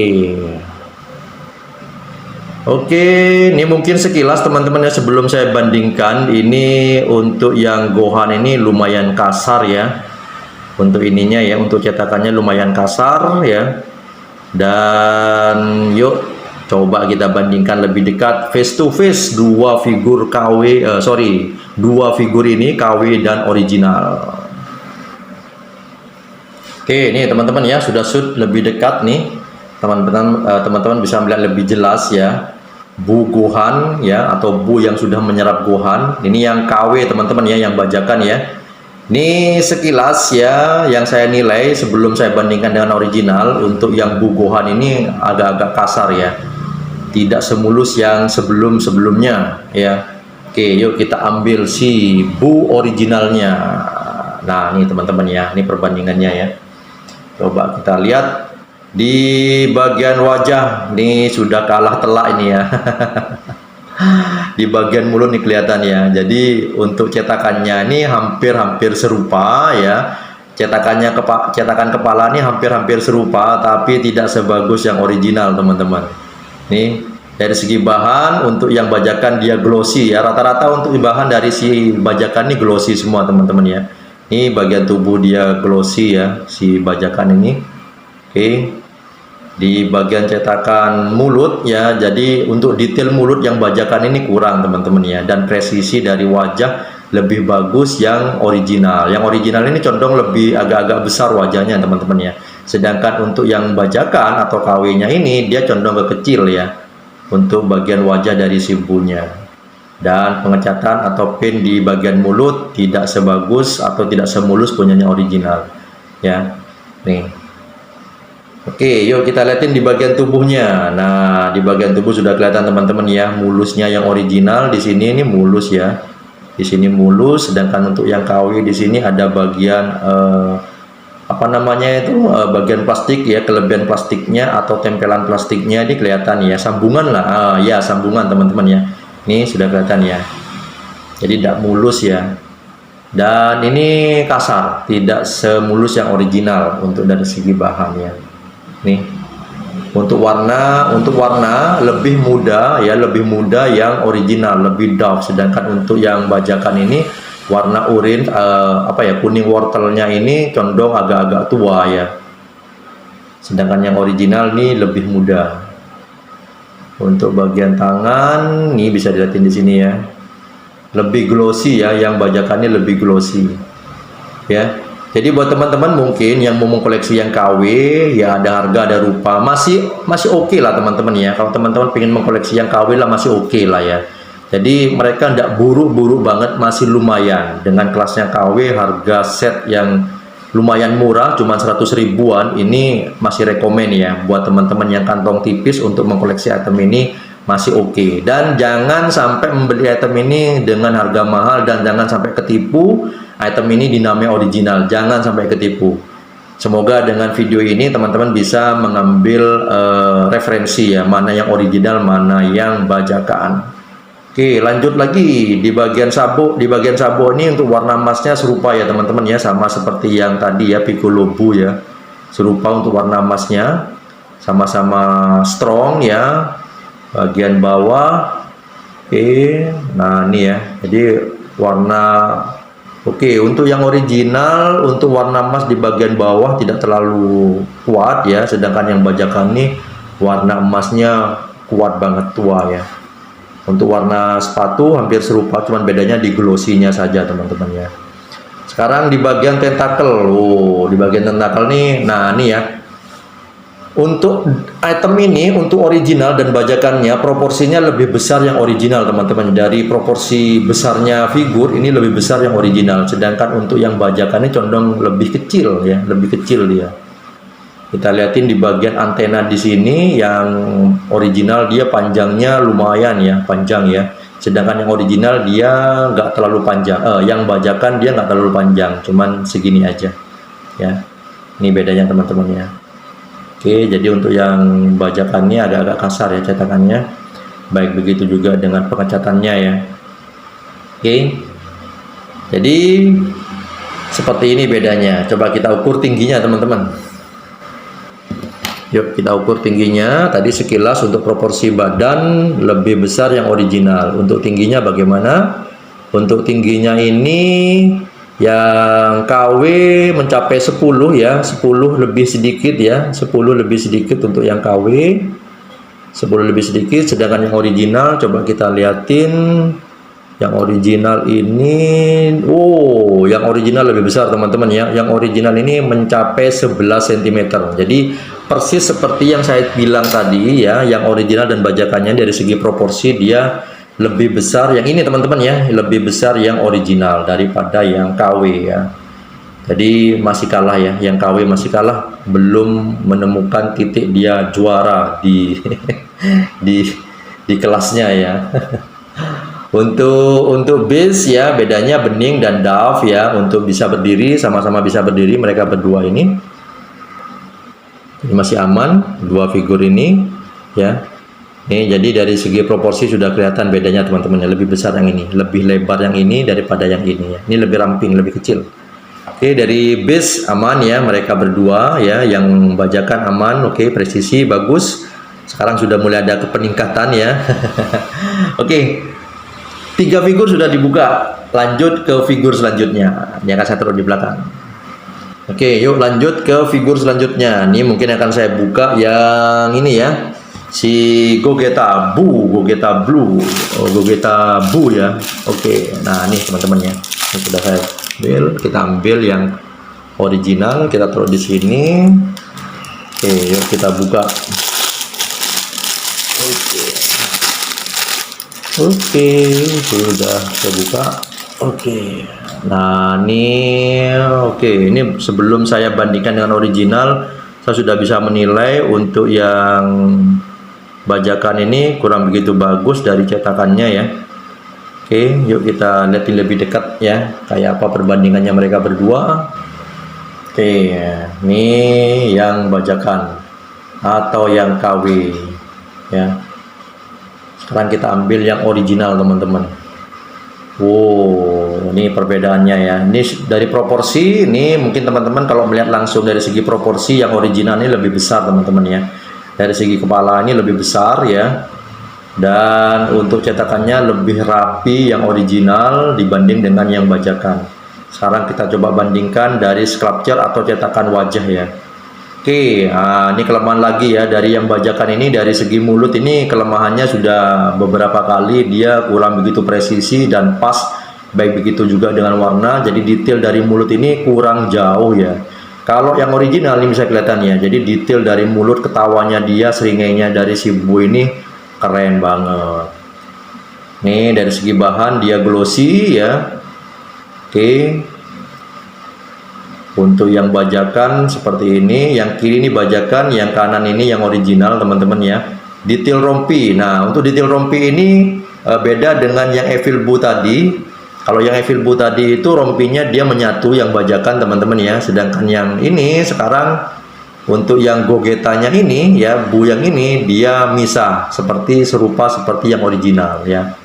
ini mungkin sekilas teman-teman ya, sebelum saya bandingkan. Ini untuk yang Gohan ini lumayan kasar ya. Untuk ininya ya, untuk cetakannya lumayan kasar ya. Dan yuk coba kita bandingkan lebih dekat face to face dua figur dua figur ini KW dan original. Oke, ini teman-teman ya, sudah shoot lebih dekat nih. Teman-teman bisa melihat lebih jelas ya, Bu Gohan ya, atau Bu yang sudah menyerap Gohan. Ini yang KW teman-teman ya, yang bajakan ya. Ini sekilas ya yang saya nilai sebelum saya bandingkan dengan original. Untuk yang Bu Gohan ini agak-agak kasar ya, tidak semulus yang sebelum-sebelumnya ya. Oke, yuk kita ambil si Bu originalnya. Nah ini teman-teman ya, ini perbandingannya ya. Coba kita lihat di bagian wajah, nih sudah kalah telak ini ya. Di bagian mulut nih kelihatan ya. Jadi untuk cetakannya ini hampir-hampir serupa ya. Cetakan kepala ini hampir-hampir serupa, tapi tidak sebagus yang original teman-teman. Nih dari segi bahan, untuk yang bajakan dia glossy ya. Rata-rata untuk bahan dari si bajakan ini glossy semua teman-teman ya. Ini bagian tubuh dia glossy ya, si bajakan ini. Oke. Di bagian cetakan mulut ya, jadi untuk detail mulut yang bajakan ini kurang teman-teman ya, dan presisi dari wajah lebih bagus yang original. Yang original ini condong lebih agak-agak besar wajahnya teman-teman ya, sedangkan untuk yang bajakan atau KW-nya ini dia condong ke kecil ya untuk bagian wajah dari simbolnya. Dan pengecatan atau pin di bagian mulut tidak sebagus atau tidak semulus punyanya original ya. Nih. Oke, yuk kita lihatin di bagian tubuhnya. Nah, di bagian tubuh sudah kelihatan teman-teman ya, mulusnya yang original di sini ini mulus ya. Di sini mulus, sedangkan untuk yang KW di sini ada bagian apa namanya itu, bagian plastik ya, kelebihan plastiknya atau tempelan plastiknya ini kelihatan ya, sambungan lah. Ya, sambungan teman-teman ya. Ini sudah kelihatan ya. Jadi tidak mulus ya. Dan ini kasar, tidak semulus yang original untuk dari segi bahan ya. Nih untuk warna lebih muda ya, lebih muda yang original, lebih dark. Sedangkan untuk yang bajakan ini warna urin kuning wortelnya ini condong agak-agak tua ya, sedangkan yang original ini lebih muda. Untuk bagian tangan nih bisa dilihatin di sini ya, lebih glossy ya, yang bajakannya lebih glossy ya. Jadi buat teman-teman mungkin yang mau mengkoleksi yang KW ya, ada harga ada rupa, masih oke lah teman-teman ya. Kalau teman-teman pengen mengkoleksi yang KW lah masih oke lah ya. Jadi mereka tidak buruk-buruk banget, masih lumayan dengan kelasnya KW. Harga set yang lumayan murah, cuma 100 ribuan, ini masih rekomen ya buat teman-teman yang kantong tipis untuk mengkoleksi item ini, masih oke. Dan jangan sampai membeli item ini dengan harga mahal, dan jangan sampai ketipu. Item ini dinamai original, jangan sampai ketipu. Semoga dengan video ini teman-teman bisa mengambil referensi ya, mana yang original, mana yang bajakan. Oke, lanjut lagi di bagian sabuk. Di bagian sabuk ini untuk warna emasnya serupa ya teman-teman ya, sama seperti yang tadi ya, Piccolo Bu ya. Serupa untuk warna emasnya, sama-sama strong ya. Bagian bawah. Oke, nah ini ya. Jadi warna Oke, untuk yang original, untuk warna emas di bagian bawah tidak terlalu kuat ya, sedangkan yang bajakan ini warna emasnya kuat banget, tua ya. Untuk warna sepatu hampir serupa, cuman bedanya di glossy-nya saja teman-teman ya. Sekarang di bagian tentakel, di bagian tentakel nih, nah ini ya. Untuk item ini, untuk original dan bajakannya, proporsinya lebih besar yang original teman-teman. Dari proporsi besarnya figur ini lebih besar yang original, sedangkan untuk yang bajakannya condong lebih kecil ya, lebih kecil dia. Kita lihatin di bagian antena di sini, yang original dia panjangnya lumayan ya, panjang ya. Sedangkan yang original dia nggak terlalu panjang, yang bajakan dia nggak terlalu panjang, cuman segini aja ya. Ini bedanya teman-teman ya. Oke, jadi untuk yang bajakannya agak-agak kasar ya cetakannya. Baik begitu juga dengan pengecatannya ya. Oke. Jadi seperti ini bedanya. Coba kita ukur tingginya teman-teman. Yuk kita ukur tingginya. Tadi sekilas untuk proporsi badan lebih besar yang original. Untuk tingginya bagaimana? Untuk tingginya ini yang KW mencapai 10 ya, 10 lebih sedikit ya, 10 lebih sedikit untuk yang KW, 10 lebih sedikit. Sedangkan yang original coba kita liatin. Yang original ini, oh yang original lebih besar teman-teman ya. Yang original ini mencapai 11 cm. Jadi persis seperti yang saya bilang tadi ya, yang original dan bajakannya dari segi proporsi dia lebih besar yang ini teman-teman ya, lebih besar yang original daripada yang KW ya. Jadi masih kalah ya, yang KW masih kalah, belum menemukan titik dia juara di di kelasnya ya. Untuk base ya bedanya bening dan Dove ya, untuk bisa berdiri sama-sama bisa berdiri mereka berdua ini. Ini masih aman dua figur ini ya. Nih, jadi dari segi proporsi sudah kelihatan bedanya teman-teman ya, lebih besar yang ini, lebih lebar yang ini daripada yang ini ya. Ini lebih ramping, lebih kecil. Oke, dari base aman ya mereka berdua ya, yang bajakan aman, oke, presisi bagus. Sekarang sudah mulai ada peningkatan ya. Oke. 3 figur sudah dibuka. Lanjut ke figur selanjutnya. Ini akan saya taruh di belakang. Oke, yuk lanjut ke figur selanjutnya. Ini mungkin akan saya buka yang ini ya. Si Gogeta Blue, Gogeta Blue, Gogeta Blue ya. Oke, nah ini teman-teman ya. Ini sudah saya ambil. Kita ambil yang original, kita taruh di sini. Oke, yuk kita buka. Oke, sudah terbuka. Oke. Nah, ini sebelum saya bandingkan dengan original, saya sudah bisa menilai untuk yang bajakan ini kurang begitu bagus dari cetakannya ya. Oke, yuk kita lihatin lebih dekat ya, kayak apa perbandingannya mereka berdua. Oke, ini yang bajakan atau yang KW ya. Sekarang kita ambil yang original teman-teman. Wow, ini perbedaannya ya. Ini dari proporsi, ini mungkin teman-teman kalau melihat langsung dari segi proporsi yang original ini lebih besar teman-teman ya. Dari segi kepala ini lebih besar ya. Dan untuk cetakannya lebih rapi yang original dibanding dengan yang bajakan. Sekarang kita coba bandingkan dari sculpture atau cetakan wajah ya. Oke, nah, ini kelemahan lagi ya dari yang bajakan ini. Dari segi mulut ini kelemahannya sudah beberapa kali dia kurang begitu presisi dan pas, baik begitu juga dengan warna. Jadi detail dari mulut ini kurang jauh ya. Kalau yang original ini bisa kelihatan ya. Jadi detail dari mulut, ketawanya dia, seringainya dari si Bu ini keren banget. Nih dari segi bahan dia glossy ya. Oke. Untuk yang bajakan seperti ini, yang kiri ini bajakan, yang kanan ini yang original teman-teman ya. Detail rompi. Nah, untuk detail rompi ini beda dengan yang Evil Boo tadi. Kalau yang Evil Boo tadi itu rompinya dia menyatu yang bajakan teman-teman ya. Sedangkan yang ini sekarang untuk yang Gogetanya ini ya, Bu yang ini dia misah serupa seperti yang original ya.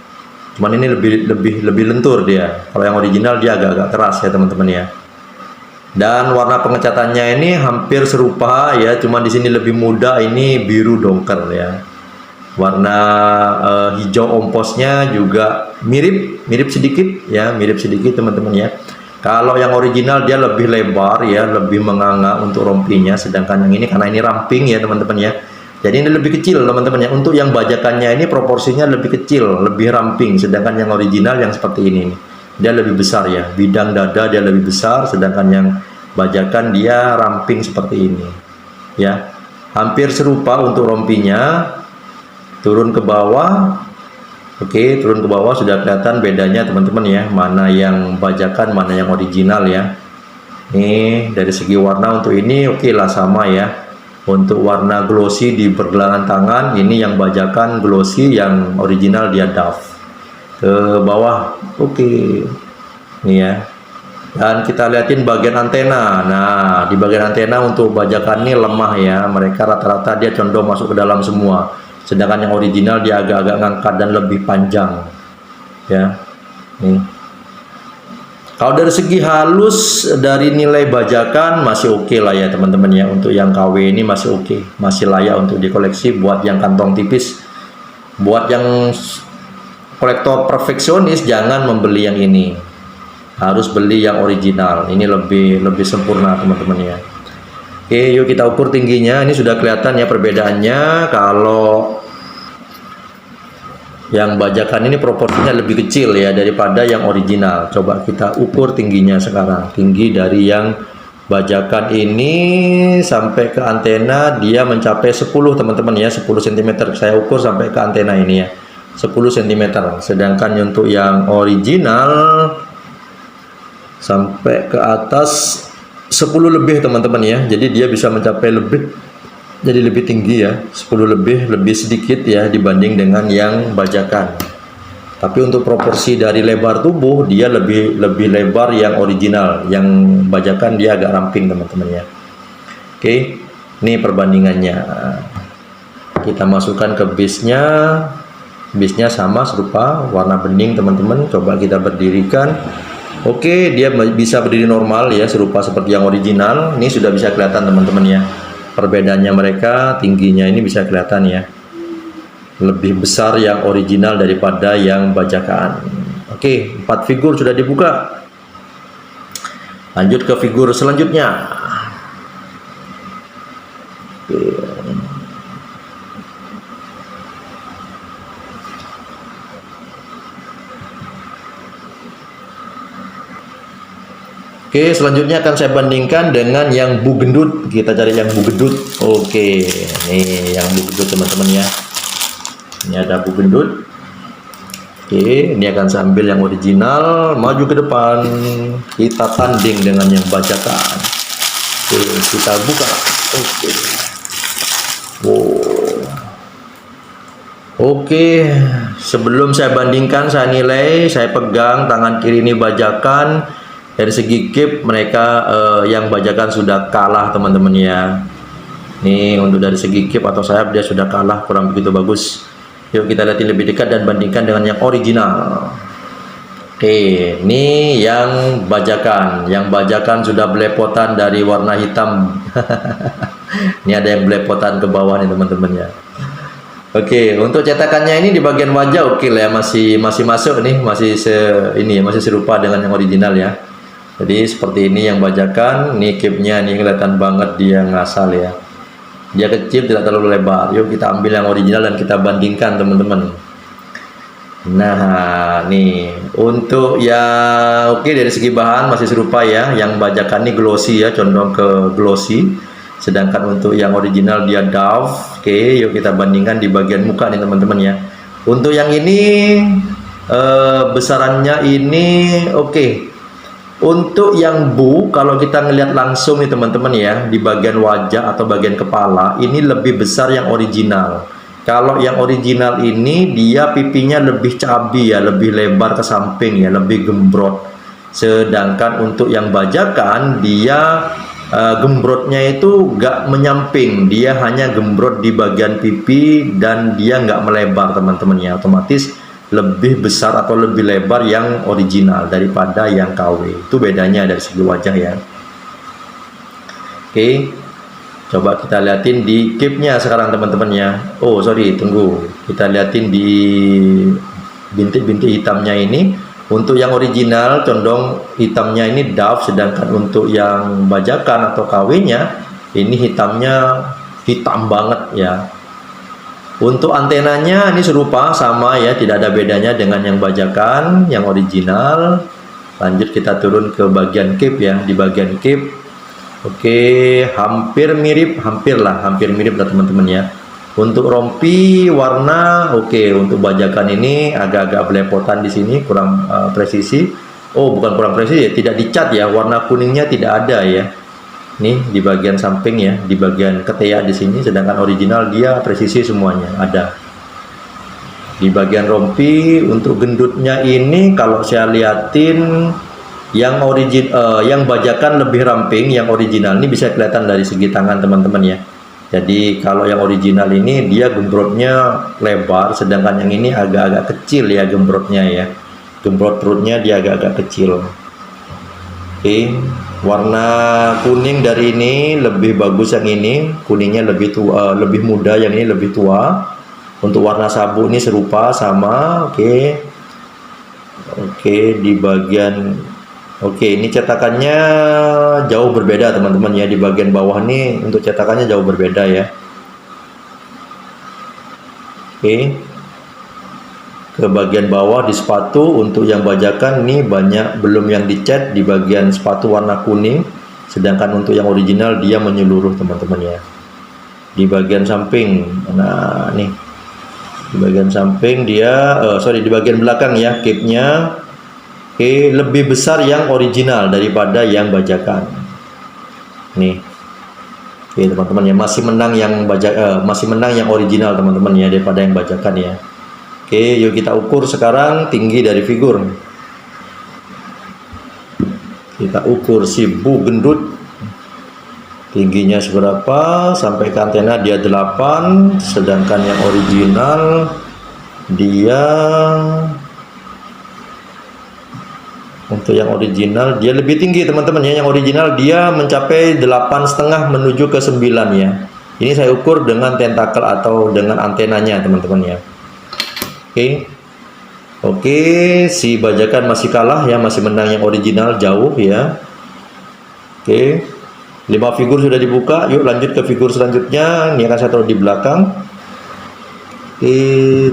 Cuman ini lebih lentur dia. Kalau yang original dia agak-agak keras ya teman-teman ya. Dan warna pengecatannya ini hampir serupa ya, cuma di sini lebih muda, ini biru dongker ya. Warna hijau omposnya juga mirip sedikit ya, mirip sedikit teman-teman ya. Kalau yang original dia lebih lebar ya, lebih menganga untuk rompinya, sedangkan yang ini karena ini ramping ya teman-teman ya. Jadi ini lebih kecil teman-teman ya. Untuk yang bajakannya ini proporsinya lebih kecil, lebih ramping, sedangkan yang original yang seperti ini nih, dia lebih besar ya, bidang dada dia lebih besar, sedangkan yang bajakan dia ramping seperti ini ya. Hampir serupa untuk rompinya. Turun ke bawah. Oke, turun ke bawah sudah kelihatan bedanya teman-teman ya, mana yang bajakan mana yang original ya. Nih dari segi warna untuk ini oke lah sama ya. Untuk warna glossy di pergelangan tangan ini yang bajakan glossy, yang original dia Dove. Ke bawah oke nih ya. Dan kita liatin bagian antena. Nah, di bagian antena untuk bajakan ini lemah ya. Mereka rata-rata dia condong masuk ke dalam semua. Sedangkan yang original dia agak-agak ngangkat dan lebih panjang. Ya. Nih. Kalau dari segi halus dari nilai bajakan masih oke lah ya teman-teman ya. Untuk yang KW ini masih oke, masih layak untuk dikoleksi buat yang kantong tipis. Buat yang kolektor perfeksionis jangan membeli yang ini. Harus beli yang original. Ini lebih sempurna teman-teman ya. Oke, yuk kita ukur tingginya. Ini sudah kelihatan ya perbedaannya. Kalau yang bajakan ini proporsinya lebih kecil ya daripada yang original. Coba kita ukur tingginya sekarang. Tinggi dari yang bajakan ini sampai ke antena dia mencapai 10 teman-teman ya, 10 cm. Saya ukur sampai ke antena ini ya, 10 cm. Sedangkan untuk yang original sampai ke atas 10 lebih teman-teman ya. Jadi dia bisa mencapai lebih, jadi lebih tinggi ya, 10 lebih sedikit ya dibanding dengan yang bajakan. Tapi untuk proporsi dari lebar tubuh dia lebih lebar yang original. Yang bajakan dia agak ramping teman-teman ya. Oke, ini perbandingannya. Kita masukkan ke bisnya. Bisnya sama serupa warna bening teman-teman. Coba kita berdirikan. Oke, dia bisa berdiri normal ya, serupa seperti yang original. Ini sudah bisa kelihatan teman-teman ya. Perbedaannya mereka, tingginya ini bisa kelihatan ya. Lebih besar yang original daripada yang bajakan. Oke, 4 figur sudah dibuka. Lanjut ke figur selanjutnya. Oke, selanjutnya akan saya bandingkan dengan yang Bu Gendut. Kita cari yang Bu Gendut. Oke, nih yang Bu Gendut teman-teman ya. Ini ada Bu Gendut. Oke, ini akan saya ambil yang original, maju ke depan. Kita tanding dengan yang bajakan. Oke, kita buka. Oke. Wow. Oke, sebelum saya bandingkan, saya nilai, saya pegang tangan kiri ini bajakan. Dari segi kip mereka yang bajakan sudah kalah teman-teman ya. Nih untuk dari segi kip atau sayap dia sudah kalah, kurang begitu bagus. Yuk kita lihat lebih dekat dan bandingkan dengan yang original. Oke, ini yang bajakan. Yang bajakan sudah belepotan dari warna hitam. Ini ada yang belepotan ke bawah nih teman-teman ya. Oke, untuk cetakannya ini di bagian wajah oke lah ya, masih masuk nih, masih serupa dengan yang original ya. Jadi seperti ini yang bajakan, nih kipnya nih kelihatan banget dia ngasal ya. Dia kecil, tidak terlalu lebar. Yuk kita ambil yang original dan kita bandingkan teman-teman. Nah, nih untuk yang oke dari segi bahan masih serupa ya. Yang bajakan ini glossy ya, condong ke glossy. Sedangkan untuk yang original dia doff. Oke, yuk kita bandingkan di bagian muka nih teman-teman ya. Untuk yang ini besarannya ini oke. Untuk yang Bu, kalau kita ngelihat langsung nih teman-teman ya, di bagian wajah atau bagian kepala ini lebih besar yang original. Kalau yang original ini dia pipinya lebih cabi ya, lebih lebar ke samping ya, lebih gembrot. Sedangkan untuk yang bajakan dia gembrotnya itu gak menyamping, dia hanya gembrot di bagian pipi dan dia nggak melebar teman-teman ya. Otomatis lebih besar atau lebih lebar yang original daripada yang KW. Itu bedanya dari segi wajah ya. Oke, coba kita liatin di kipnya sekarang teman-teman ya. Oh sorry, tunggu, kita liatin di bintik-bintik hitamnya ini. Untuk yang original condong hitamnya ini doff, sedangkan untuk yang bajakan atau KW nya ini hitamnya hitam banget ya. Untuk antenanya ini serupa sama ya, tidak ada bedanya dengan yang bajakan, yang original. Lanjut kita turun ke bagian kip ya, di bagian kip. Oke, hampir mirip lah teman-teman ya. Untuk rompi warna oke, untuk bajakan ini agak-agak belepotan di sini, kurang presisi. Oh, bukan kurang presisi ya, tidak dicat ya, warna kuningnya tidak ada ya. Nih di bagian samping ya, di bagian ketiak di sini, sedangkan original dia presisi semuanya ada. Di bagian rompi untuk gendutnya ini kalau saya liatin yang bajakan lebih ramping, yang original ini bisa kelihatan dari segi tangan teman-teman ya. Jadi kalau yang original ini dia gembrotnya lebar, sedangkan yang ini agak-agak kecil ya gembrotnya ya. Gembrot perutnya dia agak-agak kecil. Oke, warna kuning dari ini lebih bagus, yang ini kuningnya lebih tua, lebih muda, yang ini lebih tua. Untuk warna sabuk ini serupa sama. Oke, di bagian ini cetakannya jauh berbeda teman-teman ya. Di bagian bawah nih untuk cetakannya jauh berbeda ya. Ke bagian bawah di sepatu untuk yang bajakan ini banyak belum yang dicat di bagian sepatu warna kuning, sedangkan untuk yang original dia menyeluruh teman-teman ya. Di bagian samping, nah nih di bagian samping dia di bagian belakang ya, cape-nya lebih besar yang original daripada yang bajakan nih. Teman-teman ya, masih menang yang original teman-teman ya daripada yang bajakan ya. Yuk kita ukur sekarang tinggi dari figur. Kita ukur si Bu Gendut tingginya seberapa, sampai ke antena dia 8, sedangkan yang original dia dia lebih tinggi teman-teman ya. Yang original dia mencapai 8,5 menuju ke 9 ya. Ini saya ukur dengan tentakel atau dengan antenanya teman-teman ya. Oke, si bajakan masih kalah ya, masih menang yang original jauh ya. 5 figur sudah dibuka. Yuk lanjut ke figur selanjutnya. Ini akan saya taruh di belakang.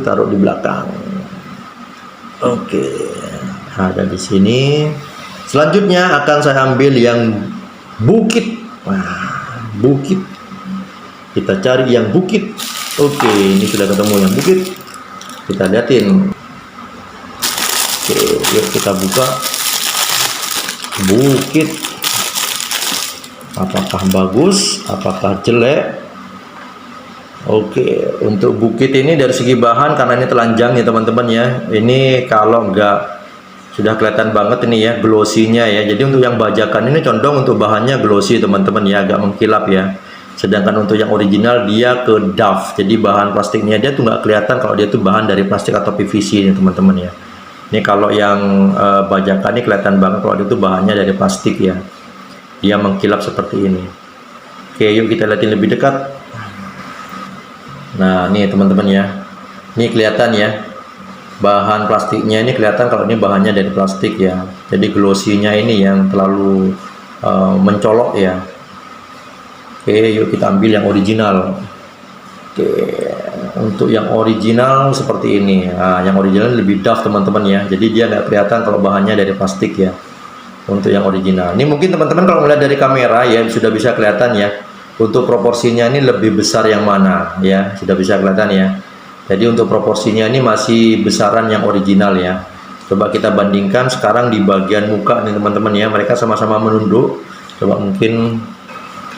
Taruh di belakang. Ada di sini. Selanjutnya akan saya ambil yang bukit. Bukit. Kita cari yang bukit. Ini sudah ketemu yang bukit. Kita liatin. Yuk kita buka bukit. Apakah bagus? Apakah jelek? Untuk bukit ini dari segi bahan, karena ini telanjang ya teman-teman ya. Ini kalau enggak sudah kelihatan banget ini ya glossy-nya ya. Jadi untuk yang bajakan ini condong untuk bahannya glossy teman-teman ya, agak mengkilap ya. Sedangkan untuk yang original dia ke doff. Jadi bahan plastiknya dia tuh nggak kelihatan kalau dia tuh bahan dari plastik atau PVC ini teman-teman ya. Ini kalau yang bajakan ini kelihatan banget kalau dia tuh bahannya dari plastik ya. Dia mengkilap seperti ini. Yuk kita lihatin lebih dekat. Nah, nih teman-teman ya. Ini kelihatan ya. Bahan plastiknya ini kelihatan kalau ini bahannya dari plastik ya. Jadi glossy-nya ini yang terlalu mencolok ya. Yuk kita ambil yang original. Untuk yang original seperti ini. Nah, yang original lebih doff teman-teman ya. Jadi dia nggak kelihatan kalau bahannya dari plastik ya. Untuk yang original. Ini mungkin teman-teman kalau melihat dari kamera ya sudah bisa kelihatan ya. Untuk proporsinya ini lebih besar yang mana ya, sudah bisa kelihatan ya. Jadi untuk proporsinya ini masih besaran yang original ya. Coba kita bandingkan sekarang di bagian muka nih teman-teman ya. Mereka sama-sama menunduk. Coba mungkin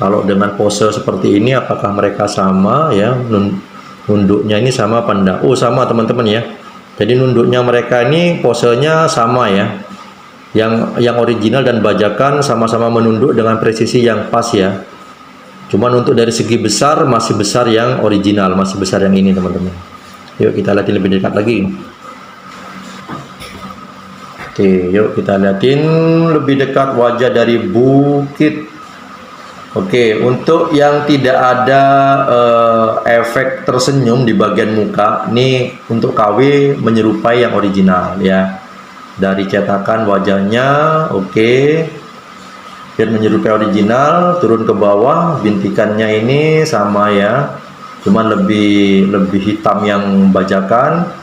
kalau dengan pose seperti ini apakah mereka sama ya, nunduknya ini sama apa enggak? Sama teman-teman ya. Jadi nunduknya mereka ini posenya sama ya. Yang original dan bajakan sama-sama menunduk dengan presisi yang pas ya. Cuman untuk dari segi besar masih besar yang original, masih besar yang ini teman-teman. Yuk kita lihat lebih dekat lagi. Yuk kita lihatin lebih dekat wajah dari bukit. Untuk yang tidak ada efek tersenyum di bagian muka, ini untuk KW menyerupai yang original ya. Dari cetakan wajahnya, biar menyerupai original. Turun ke bawah, bintikannya ini sama ya, cuman lebih hitam yang bajakan.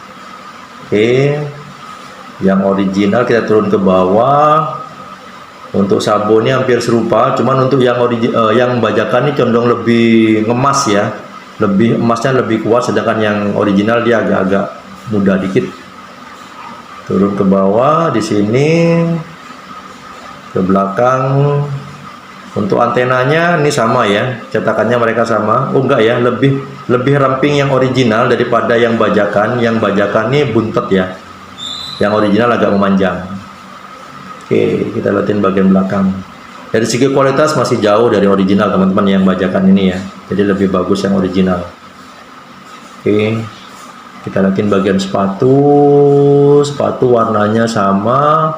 Yang original kita turun ke bawah. Untuk sabunnya hampir serupa, cuman untuk yang bajakan ini condong lebih ngemas ya, lebih emasnya lebih kuat, sedangkan yang original dia agak-agak muda dikit. Turun ke bawah di sini, ke belakang. Untuk antenanya ini sama ya, cetakannya mereka sama. Enggak ya, lebih ramping yang original daripada yang bajakan. Yang bajakan ini buntet ya, yang original agak memanjang. Oke, kita lihatin bagian belakang. Dari segi kualitas masih jauh dari original teman-teman yang bajakan ini ya. Jadi lebih bagus yang original. Oke, kita lihatin bagian sepatu. Sepatu warnanya sama.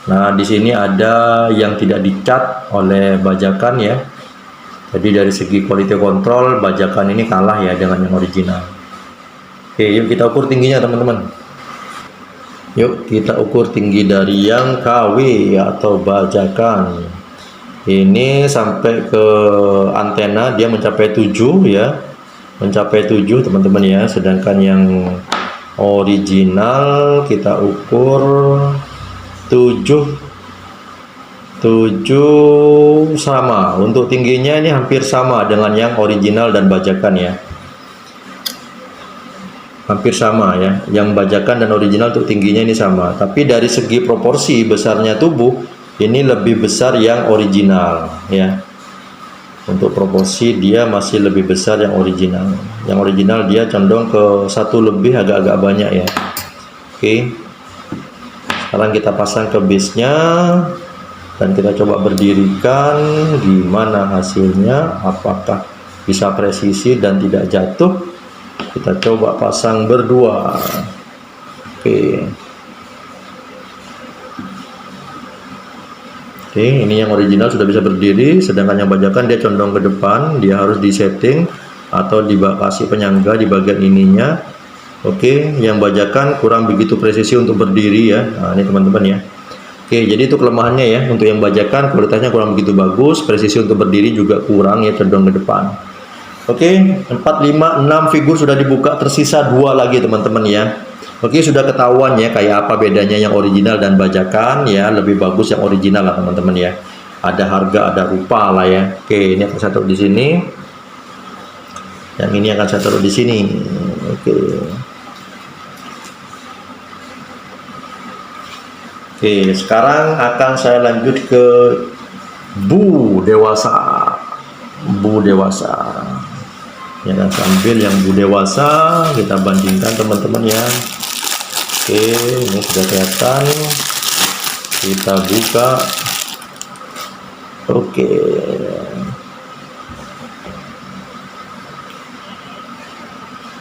Nah, di sini ada yang tidak dicat oleh bajakan ya. Jadi dari segi quality control bajakan ini kalah ya dengan yang original. Oke, yuk kita ukur tingginya teman-teman. Yuk kita ukur tinggi dari yang KW atau bajakan. Ini sampai ke antena dia mencapai 7 ya. Mencapai 7 teman-teman ya. Sedangkan yang original kita ukur 7 sama. Untuk tingginya ini hampir sama dengan yang original dan bajakan ya. Hampir sama ya. Yang bajakan dan original untuk tingginya ini sama. Tapi dari segi proporsi besarnya tubuh ini lebih besar yang original ya. Untuk proporsi dia masih lebih besar yang original. Yang original dia condong ke 1 lebih agak-agak banyak ya. Oke. Sekarang kita pasang ke base-nya. Dan kita coba berdirikan gimana hasilnya, apakah bisa presisi dan tidak jatuh. Kita coba pasang berdua. Oke, ini yang original sudah bisa berdiri, sedangkan yang bajakan dia condong ke depan, dia harus disetting atau dikasih penyangga di bagian ininya. Oke, yang bajakan kurang begitu presisi untuk berdiri ya. Nah, ini teman-teman ya. Oke, jadi itu kelemahannya ya. Untuk yang bajakan kualitasnya kurang begitu bagus, presisi untuk berdiri juga kurang ya, cenderung ke depan. Oke, 4, 5, 6 figur sudah dibuka, tersisa 2 lagi teman-teman ya. Oke, sudah ketahuan ya kayak apa bedanya yang original dan bajakan ya. Lebih bagus yang original lah teman-teman ya. Ada harga, ada rupa lah ya. Oke, ini akan saya taruh di sini. Yang ini akan saya taruh di sini. Oke. Oke, sekarang akan saya lanjut ke Bu Dewasa. Bu Dewasa. Ya, sambil yang Bu Dewasa kita bandingkan teman-teman ya. Oke, ini sudah kelihatan. Kita buka. Oke.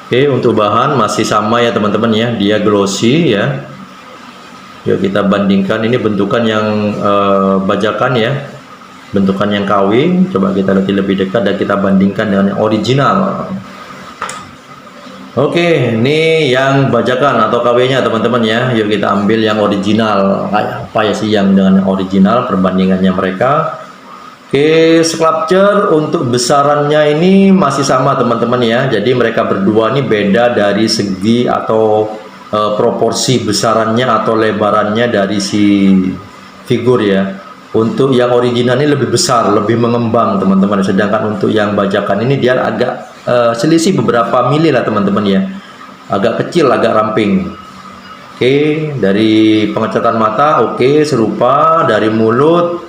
Oke, untuk bahan masih sama ya teman-teman ya. Dia glossy ya. Yuk kita bandingkan, ini bentukan yang bajakan ya, bentukan yang KW. Coba kita lihat lebih dekat dan kita bandingkan dengan yang original. Oke, ini yang bajakan atau KW-nya teman-teman ya. Yuk kita ambil yang original. Kayak apa ya sih yang dengan yang original, perbandingannya mereka. Oke, sculpture untuk besarannya ini masih sama teman-teman ya. Jadi mereka berdua ini beda dari segi atau proporsi besarannya atau lebarannya dari si figur ya. Untuk yang original ini lebih besar, lebih mengembang teman-teman. Sedangkan untuk yang bajakan ini dia agak selisih beberapa mili lah teman-teman ya. Agak kecil, agak ramping. Oke, dari pengecatan mata oke, serupa. Dari mulut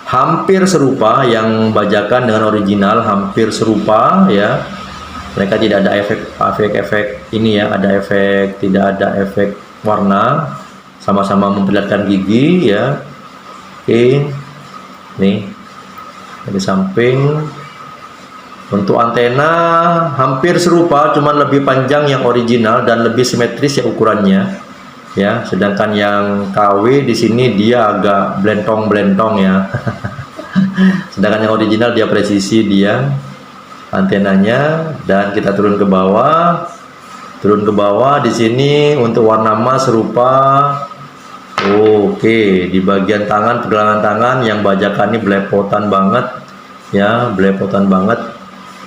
hampir serupa, yang bajakan dengan original hampir serupa ya. Mereka tidak ada efek ini ya, ada efek, tidak ada efek warna, sama-sama memperlihatkan gigi ya. Oke, nih dari samping. Untuk antena hampir serupa, cuman lebih panjang yang original dan lebih simetris ya ukurannya ya. Sedangkan yang KW di sini dia agak blentong ya. Sedangkan yang original dia presisi dia antenanya. Dan kita turun ke bawah. Di sini untuk warna emas serupa. Oke, di bagian tangan, pergelangan tangan yang bajakan ini belepotan banget ya, belepotan banget.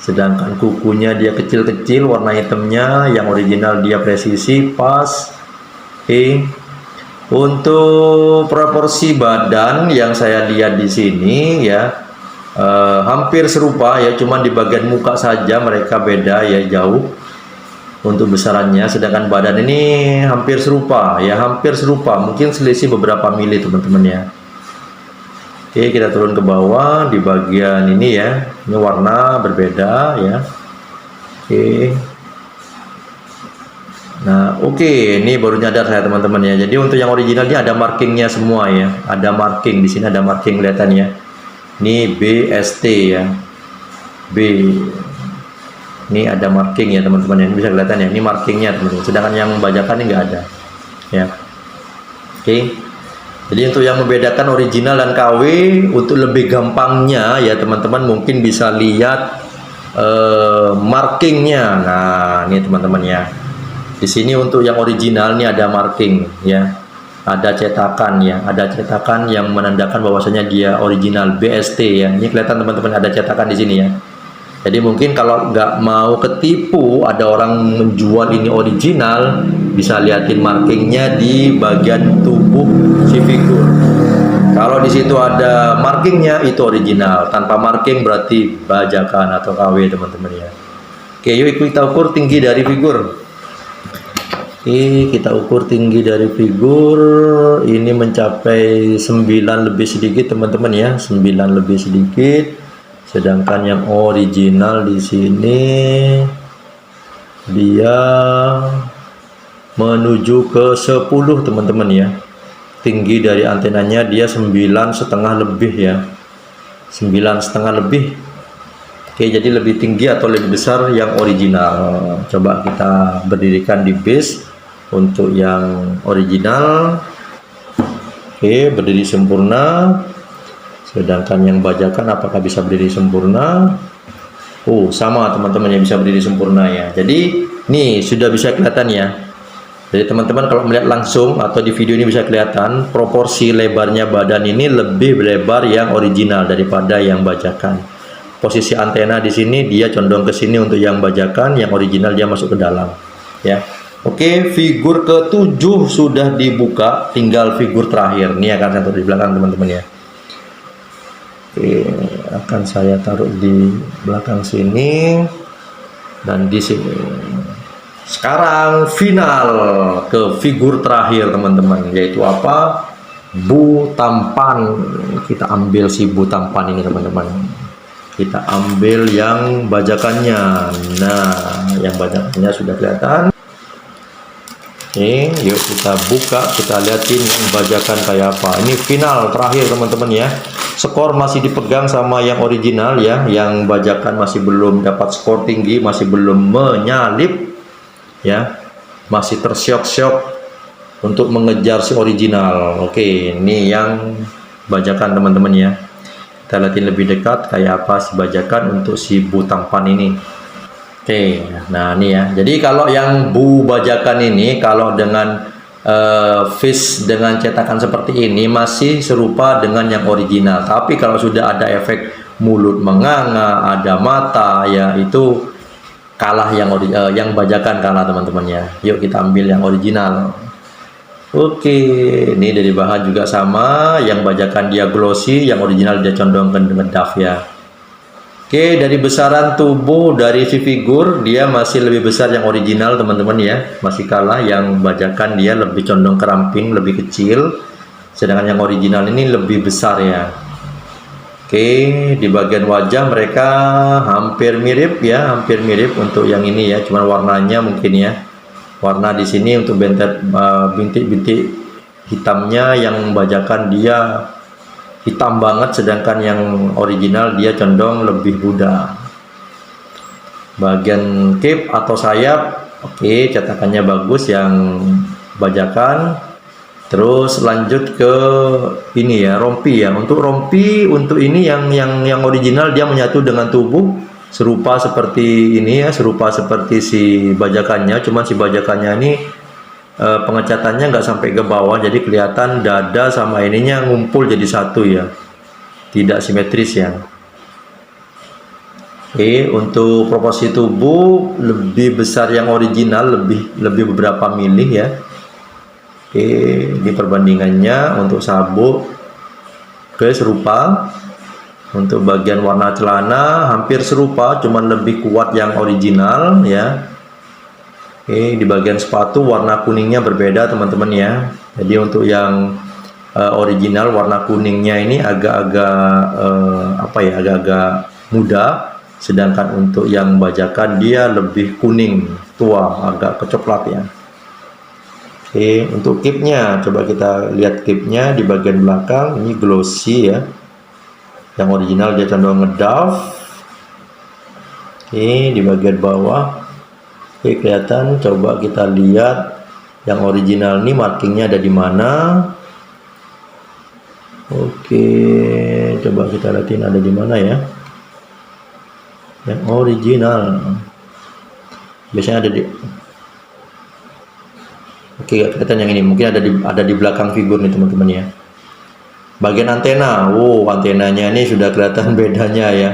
Sedangkan kukunya dia kecil-kecil, warna hitamnya. Yang original dia presisi pas. Oke. Untuk proporsi badan yang saya lihat di sini ya, hampir serupa ya, cuman di bagian muka saja mereka beda ya, jauh untuk besarannya. Sedangkan badan ini hampir serupa ya, hampir serupa, mungkin selisih beberapa mili teman-teman ya. Oke, kita turun ke bawah di bagian ini ya, ini warna berbeda ya. Oke, Nah, oke, ini baru nyadar saya teman-teman ya. Jadi untuk yang original ini ada markingnya semua ya. Ada marking di sini, ada marking kelihatan ya. Ini BST ya. B. Ini ada marking ya teman-teman ya. Ini bisa kelihatan ya. Ini markingnya teman-teman. Sedangkan yang bajakan ini nggak ada. Ya. Oke. Jadi untuk yang membedakan original dan KW, untuk lebih gampangnya ya teman-teman mungkin bisa lihat markingnya. Nah, ini teman-teman ya. Di sini untuk yang original ini ada marking ya. Ada cetakan ya, ada cetakan yang menandakan bahwasanya dia original BST ya. Ini kelihatan teman-teman ada cetakan di sini ya. Jadi mungkin kalau nggak mau ketipu, ada orang menjual ini original, bisa liatin markingnya di bagian tubuh si figur. Kalau di situ ada markingnya itu original, tanpa marking berarti bajakan atau KW teman-teman ya. Oke, yuk kita ukur tinggi dari figur. Oke, kita ukur tinggi dari figur. Ini mencapai 9 lebih sedikit teman-teman ya, 9 lebih sedikit. Sedangkan yang original di sini dia menuju ke 10 teman-teman ya. Tinggi dari antenanya dia 9,5 lebih ya. 9,5 lebih. Oke, jadi lebih tinggi atau lebih besar yang original. Coba kita berdirikan di base untuk yang original. Oke, berdiri sempurna. Sedangkan yang bajakan apakah bisa berdiri sempurna? Oh, sama teman-teman yang bisa berdiri sempurna ya. Jadi, nih sudah bisa kelihatan ya. Jadi teman-teman kalau melihat langsung atau di video ini bisa kelihatan proporsi lebarnya badan ini lebih lebar yang original daripada yang bajakan. Posisi antena di sini dia condong ke sini untuk yang bajakan, yang original dia masuk ke dalam ya. Oke, figur ke-7 sudah dibuka, tinggal figur terakhir. Ini akan saya taruh di belakang teman-teman ya. Oke, akan saya taruh di belakang sini dan di sini. Sekarang final ke figur terakhir teman-teman, yaitu apa? Bu tampan. Kita ambil si bu tampan ini teman-teman. Kita ambil yang bajakannya. Nah, yang bajakannya sudah kelihatan. Oke, yuk kita buka, kita lihatin yang bajakan kayak apa. Ini final terakhir teman-teman ya. Skor masih dipegang sama yang original ya. Yang bajakan masih belum dapat skor tinggi, masih belum menyalip ya. Masih tersyok-syok untuk mengejar si original. Oke, ini yang bajakan teman-teman ya. Kita lihatin lebih dekat kayak apa si bajakan untuk si bu tampan ini. Oke, nah ini ya. Jadi kalau yang bu bajakan ini kalau dengan fish dengan cetakan seperti ini masih serupa dengan yang original. Tapi kalau sudah ada efek mulut menganga, ada mata ya, itu kalah yang bajakan kalah teman-teman ya. Yuk kita ambil yang original. Oke, ini dari bahan juga sama. Yang bajakan dia glossy, yang original dia condong ke ngedaf ya. Oke, dari besaran tubuh dari si figur dia masih lebih besar yang original teman-teman ya, masih kalah yang bajakan dia lebih condong ke ramping, lebih kecil, sedangkan yang original ini lebih besar ya. Oke, di bagian wajah mereka hampir mirip ya, hampir mirip untuk yang ini ya, cuman warnanya mungkin ya, warna di sini untuk bintik-bintik hitamnya yang bajakan dia hitam banget, sedangkan yang original dia condong lebih muda. Bagian cape atau sayap, oke, cetakannya bagus yang bajakan. Terus lanjut ke ini ya, rompi ya. Untuk rompi, untuk ini yang original dia menyatu dengan tubuh, serupa seperti ini ya, serupa seperti si bajakannya. Cuma si bajakannya ini pengecatannya nggak sampai ke bawah, jadi kelihatan dada sama ininya ngumpul jadi satu ya, tidak simetris ya. Oke, untuk proporsi tubuh lebih besar yang original, lebih beberapa milih ya. Oke, ini perbandingannya untuk sabuk, oke serupa. Untuk bagian warna celana hampir serupa, cuman lebih kuat yang original ya. Oke, di bagian sepatu warna kuningnya berbeda teman-teman ya. Jadi untuk yang original warna kuningnya ini agak-agak agak-agak muda, sedangkan untuk yang bajakan dia lebih kuning tua, agak kecoklat ya. Oke, untuk kipnya coba kita lihat kipnya di bagian belakang ini glossy ya. Yang original dia cenderung ngedoff. Oke, di bagian bawah. Oke, kelihatan. Coba kita lihat yang original ini markingnya ada di mana. Oke, coba kita lihatin ada di mana ya. Yang original. Biasanya ada di. Oke, kelihatan yang ini. Mungkin ada di belakang figur nih teman-teman ya. Bagian antena, antenanya ini sudah kelihatan bedanya ya.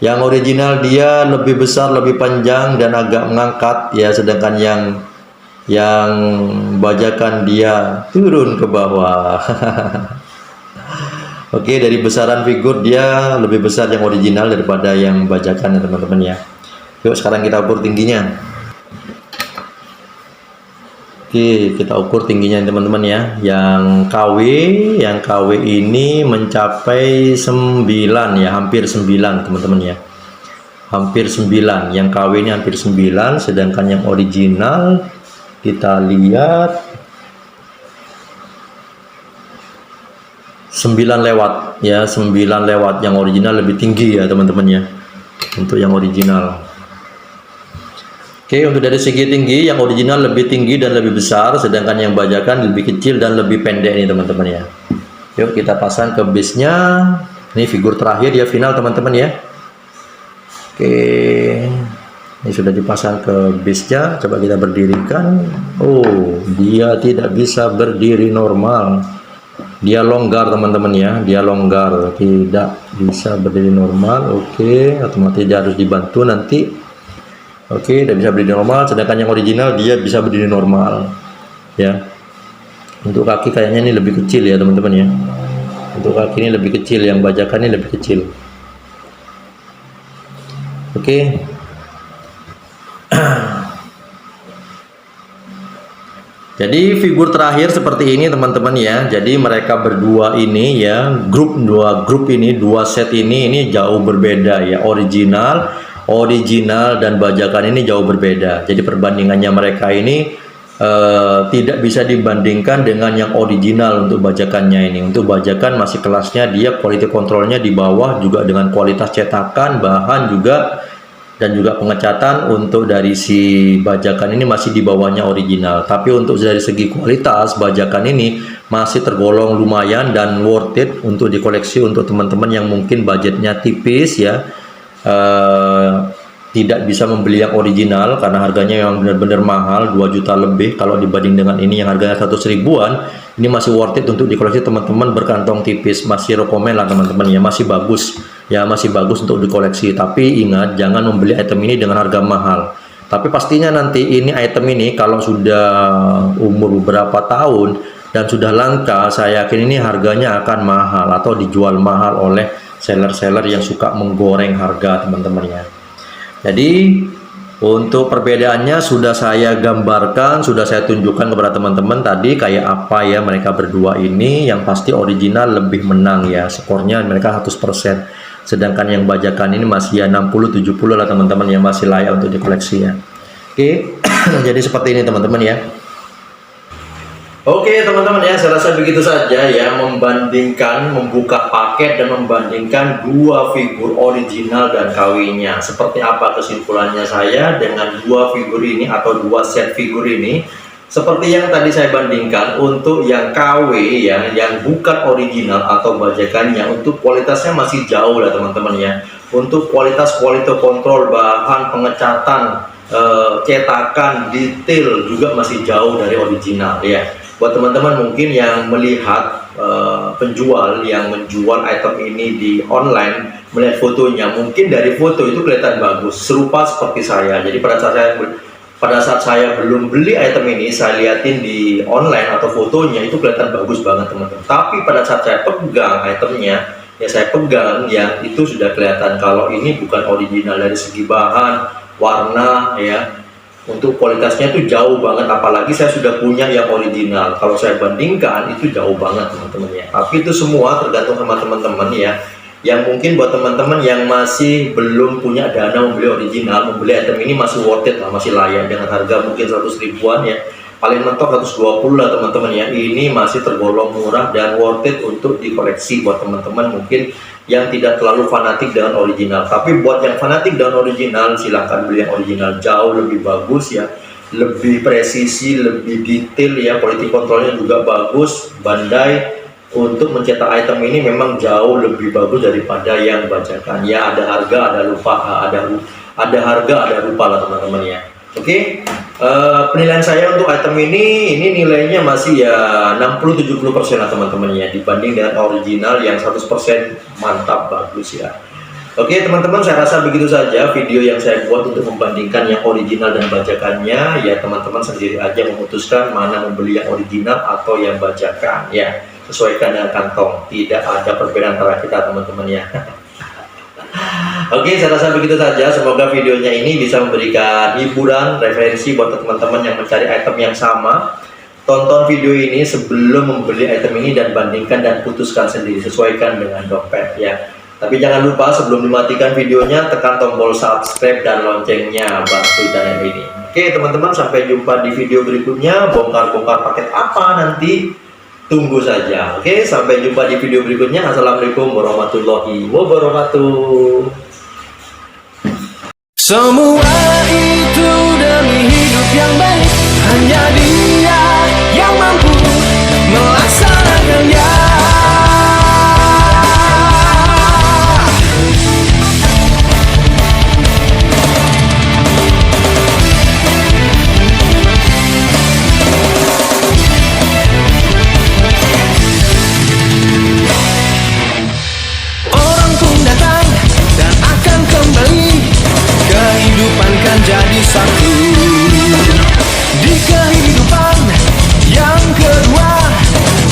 Yang original dia lebih besar, lebih panjang dan agak mengangkat ya, sedangkan yang bajakan dia turun ke bawah. Oke, dari besaran figur dia lebih besar yang original daripada yang bajakan ya teman-teman ya. Yuk sekarang kita ukur tingginya. Oke, kita ukur tingginya teman-teman ya. Yang KW ini mencapai 9 ya, hampir 9 teman-teman ya. Hampir 9. Yang KW ini hampir 9, sedangkan yang original kita lihat 9 lewat ya, 9 lewat. Yang original lebih tinggi ya teman-teman ya. Untuk yang original. Oke, untuk dari segi tinggi, yang original lebih tinggi dan lebih besar, sedangkan yang bajakan lebih kecil dan lebih pendek nih teman-teman ya. Yuk kita pasang ke base-nya. Ini figur terakhir ya, final teman-teman ya. Oke, ini sudah dipasang ke base-nya. Coba kita berdirikan. Oh, dia tidak bisa berdiri normal. Dia longgar teman-teman ya, dia longgar, tidak bisa berdiri normal. Oke, otomatis dia harus dibantu nanti. Oke, tidak bisa berdiri normal, sedangkan yang original dia bisa berdiri normal ya. Untuk kaki kayaknya ini lebih kecil ya teman-teman ya. Untuk kaki ini lebih kecil, yang bajakan ini lebih kecil. Oke. Jadi figur terakhir seperti ini teman-teman ya. Jadi mereka berdua ini ya, dua grup ini, dua set ini jauh berbeda ya. Original dan bajakan ini jauh berbeda. Jadi perbandingannya mereka ini tidak bisa dibandingkan dengan yang original untuk bajakannya ini. Untuk bajakan masih kelasnya dia quality controlnya di bawah, juga dengan kualitas cetakan, bahan juga, dan juga pengecatan untuk dari si bajakan ini masih di bawahnya original. Tapi untuk dari segi kualitas bajakan ini masih tergolong lumayan dan worth it untuk dikoleksi untuk teman-teman yang mungkin budgetnya tipis ya. Tidak bisa membeli yang original karena harganya yang benar-benar mahal, 2 juta lebih. Kalau dibanding dengan ini yang harganya 100 ribuan, ini masih worth it untuk dikoleksi teman-teman berkantong tipis. Masih rekomen lah teman-teman ya, masih bagus ya, masih bagus untuk dikoleksi. Tapi ingat, jangan membeli item ini dengan harga mahal. Tapi pastinya nanti ini item ini kalau sudah umur beberapa tahun dan sudah langka, saya yakin ini harganya akan mahal atau dijual mahal oleh seller-seller yang suka menggoreng harga teman-teman ya. Jadi untuk perbedaannya sudah saya gambarkan, sudah saya tunjukkan kepada teman-teman tadi kayak apa ya mereka berdua ini. Yang pasti original lebih menang ya, skornya mereka 100%. Sedangkan yang bajakan ini masih ya 60-70 lah teman-teman ya, masih layak untuk dikoleksi ya. Oke, jadi seperti ini teman-teman ya. Oke teman-teman ya, saya rasa begitu saja ya, membandingkan, membuka paket dan membandingkan dua figur original dan KW-nya. Seperti apa kesimpulannya saya dengan dua figur ini atau dua set figur ini. Seperti yang tadi saya bandingkan, untuk yang KW ya, yang bukan original atau bajakannya, untuk kualitasnya masih jauh lah teman-teman ya. Untuk kualitas kontrol, bahan, pengecatan, cetakan, detail juga masih jauh dari original ya. Buat teman-teman mungkin yang melihat penjual yang menjual item ini di online, melihat fotonya, mungkin dari foto itu kelihatan bagus, serupa seperti saya. Jadi pada saat saya belum beli item ini, saya liatin di online atau fotonya itu kelihatan bagus banget teman-teman. Tapi pada saat saya pegang itemnya, ya saya pegang ya, itu sudah kelihatan kalau ini bukan original dari segi bahan, warna ya. Untuk kualitasnya itu jauh banget, apalagi saya sudah punya yang original. Kalau saya bandingkan itu jauh banget teman-teman ya. Tapi itu semua tergantung sama teman-teman ya. Yang mungkin buat teman-teman yang masih belum punya dana membeli original, membeli item ini masih worth it lah, masih layak dengan harga mungkin 100 ribuan ya. paling mentok 120 lah teman-teman ya. Ini masih tergolong murah dan worth it untuk dikoleksi buat teman-teman mungkin yang tidak terlalu fanatik dengan original. Tapi buat yang fanatik dengan original, silahkan beli yang original, jauh lebih bagus ya, lebih presisi, lebih detail ya, quality controlnya juga bagus. Bandai untuk mencetak item ini memang jauh lebih bagus daripada yang bajakan ya. Ada harga, ada lupa, ada harga, ada lupa lah teman-teman ya. Oke, penilaian saya untuk item ini nilainya masih ya 60-70% lah teman-teman ya, dibanding dengan original yang 100% mantap bagus ya. Oke teman-teman, saya rasa begitu saja video yang saya buat untuk membandingkan yang original dan bajakannya ya. Teman-teman sendiri aja memutuskan mana membeli yang original atau yang bajakan ya, sesuaikan dengan kantong, tidak ada perbedaan antara kita teman-teman ya. Oke, saya rasa begitu saja. Semoga videonya ini bisa memberikan hiburan, referensi buat teman-teman yang mencari item yang sama. Tonton video ini sebelum membeli item ini dan bandingkan dan putuskan sendiri, sesuaikan dengan dompet ya. Tapi jangan lupa sebelum dimatikan videonya, tekan tombol subscribe dan loncengnya, bantu channel ini. Oke teman-teman, sampai jumpa di video berikutnya. Bongkar-bongkar paket apa nanti? Tunggu saja. Oke, sampai jumpa di video berikutnya. Assalamualaikum warahmatullahi wabarakatuh. Semua itu demi hidup yang baik, hanya Dia yang mampu melaksanakannya. Orang pun datang dan akan kembali, kehidupan kan jadi satu. Di kehidupan yang kedua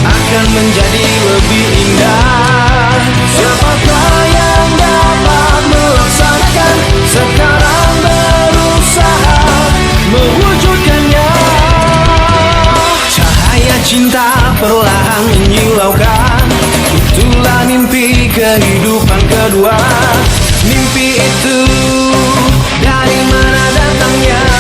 akan menjadi lebih indah. Siapakah yang dapat melaksanakan, sekarang berusaha mewujudkannya. Cahaya cinta perlahan menyilaukan, itulah mimpi kehidupan kedua. Mimpi itu dari mana datangnya?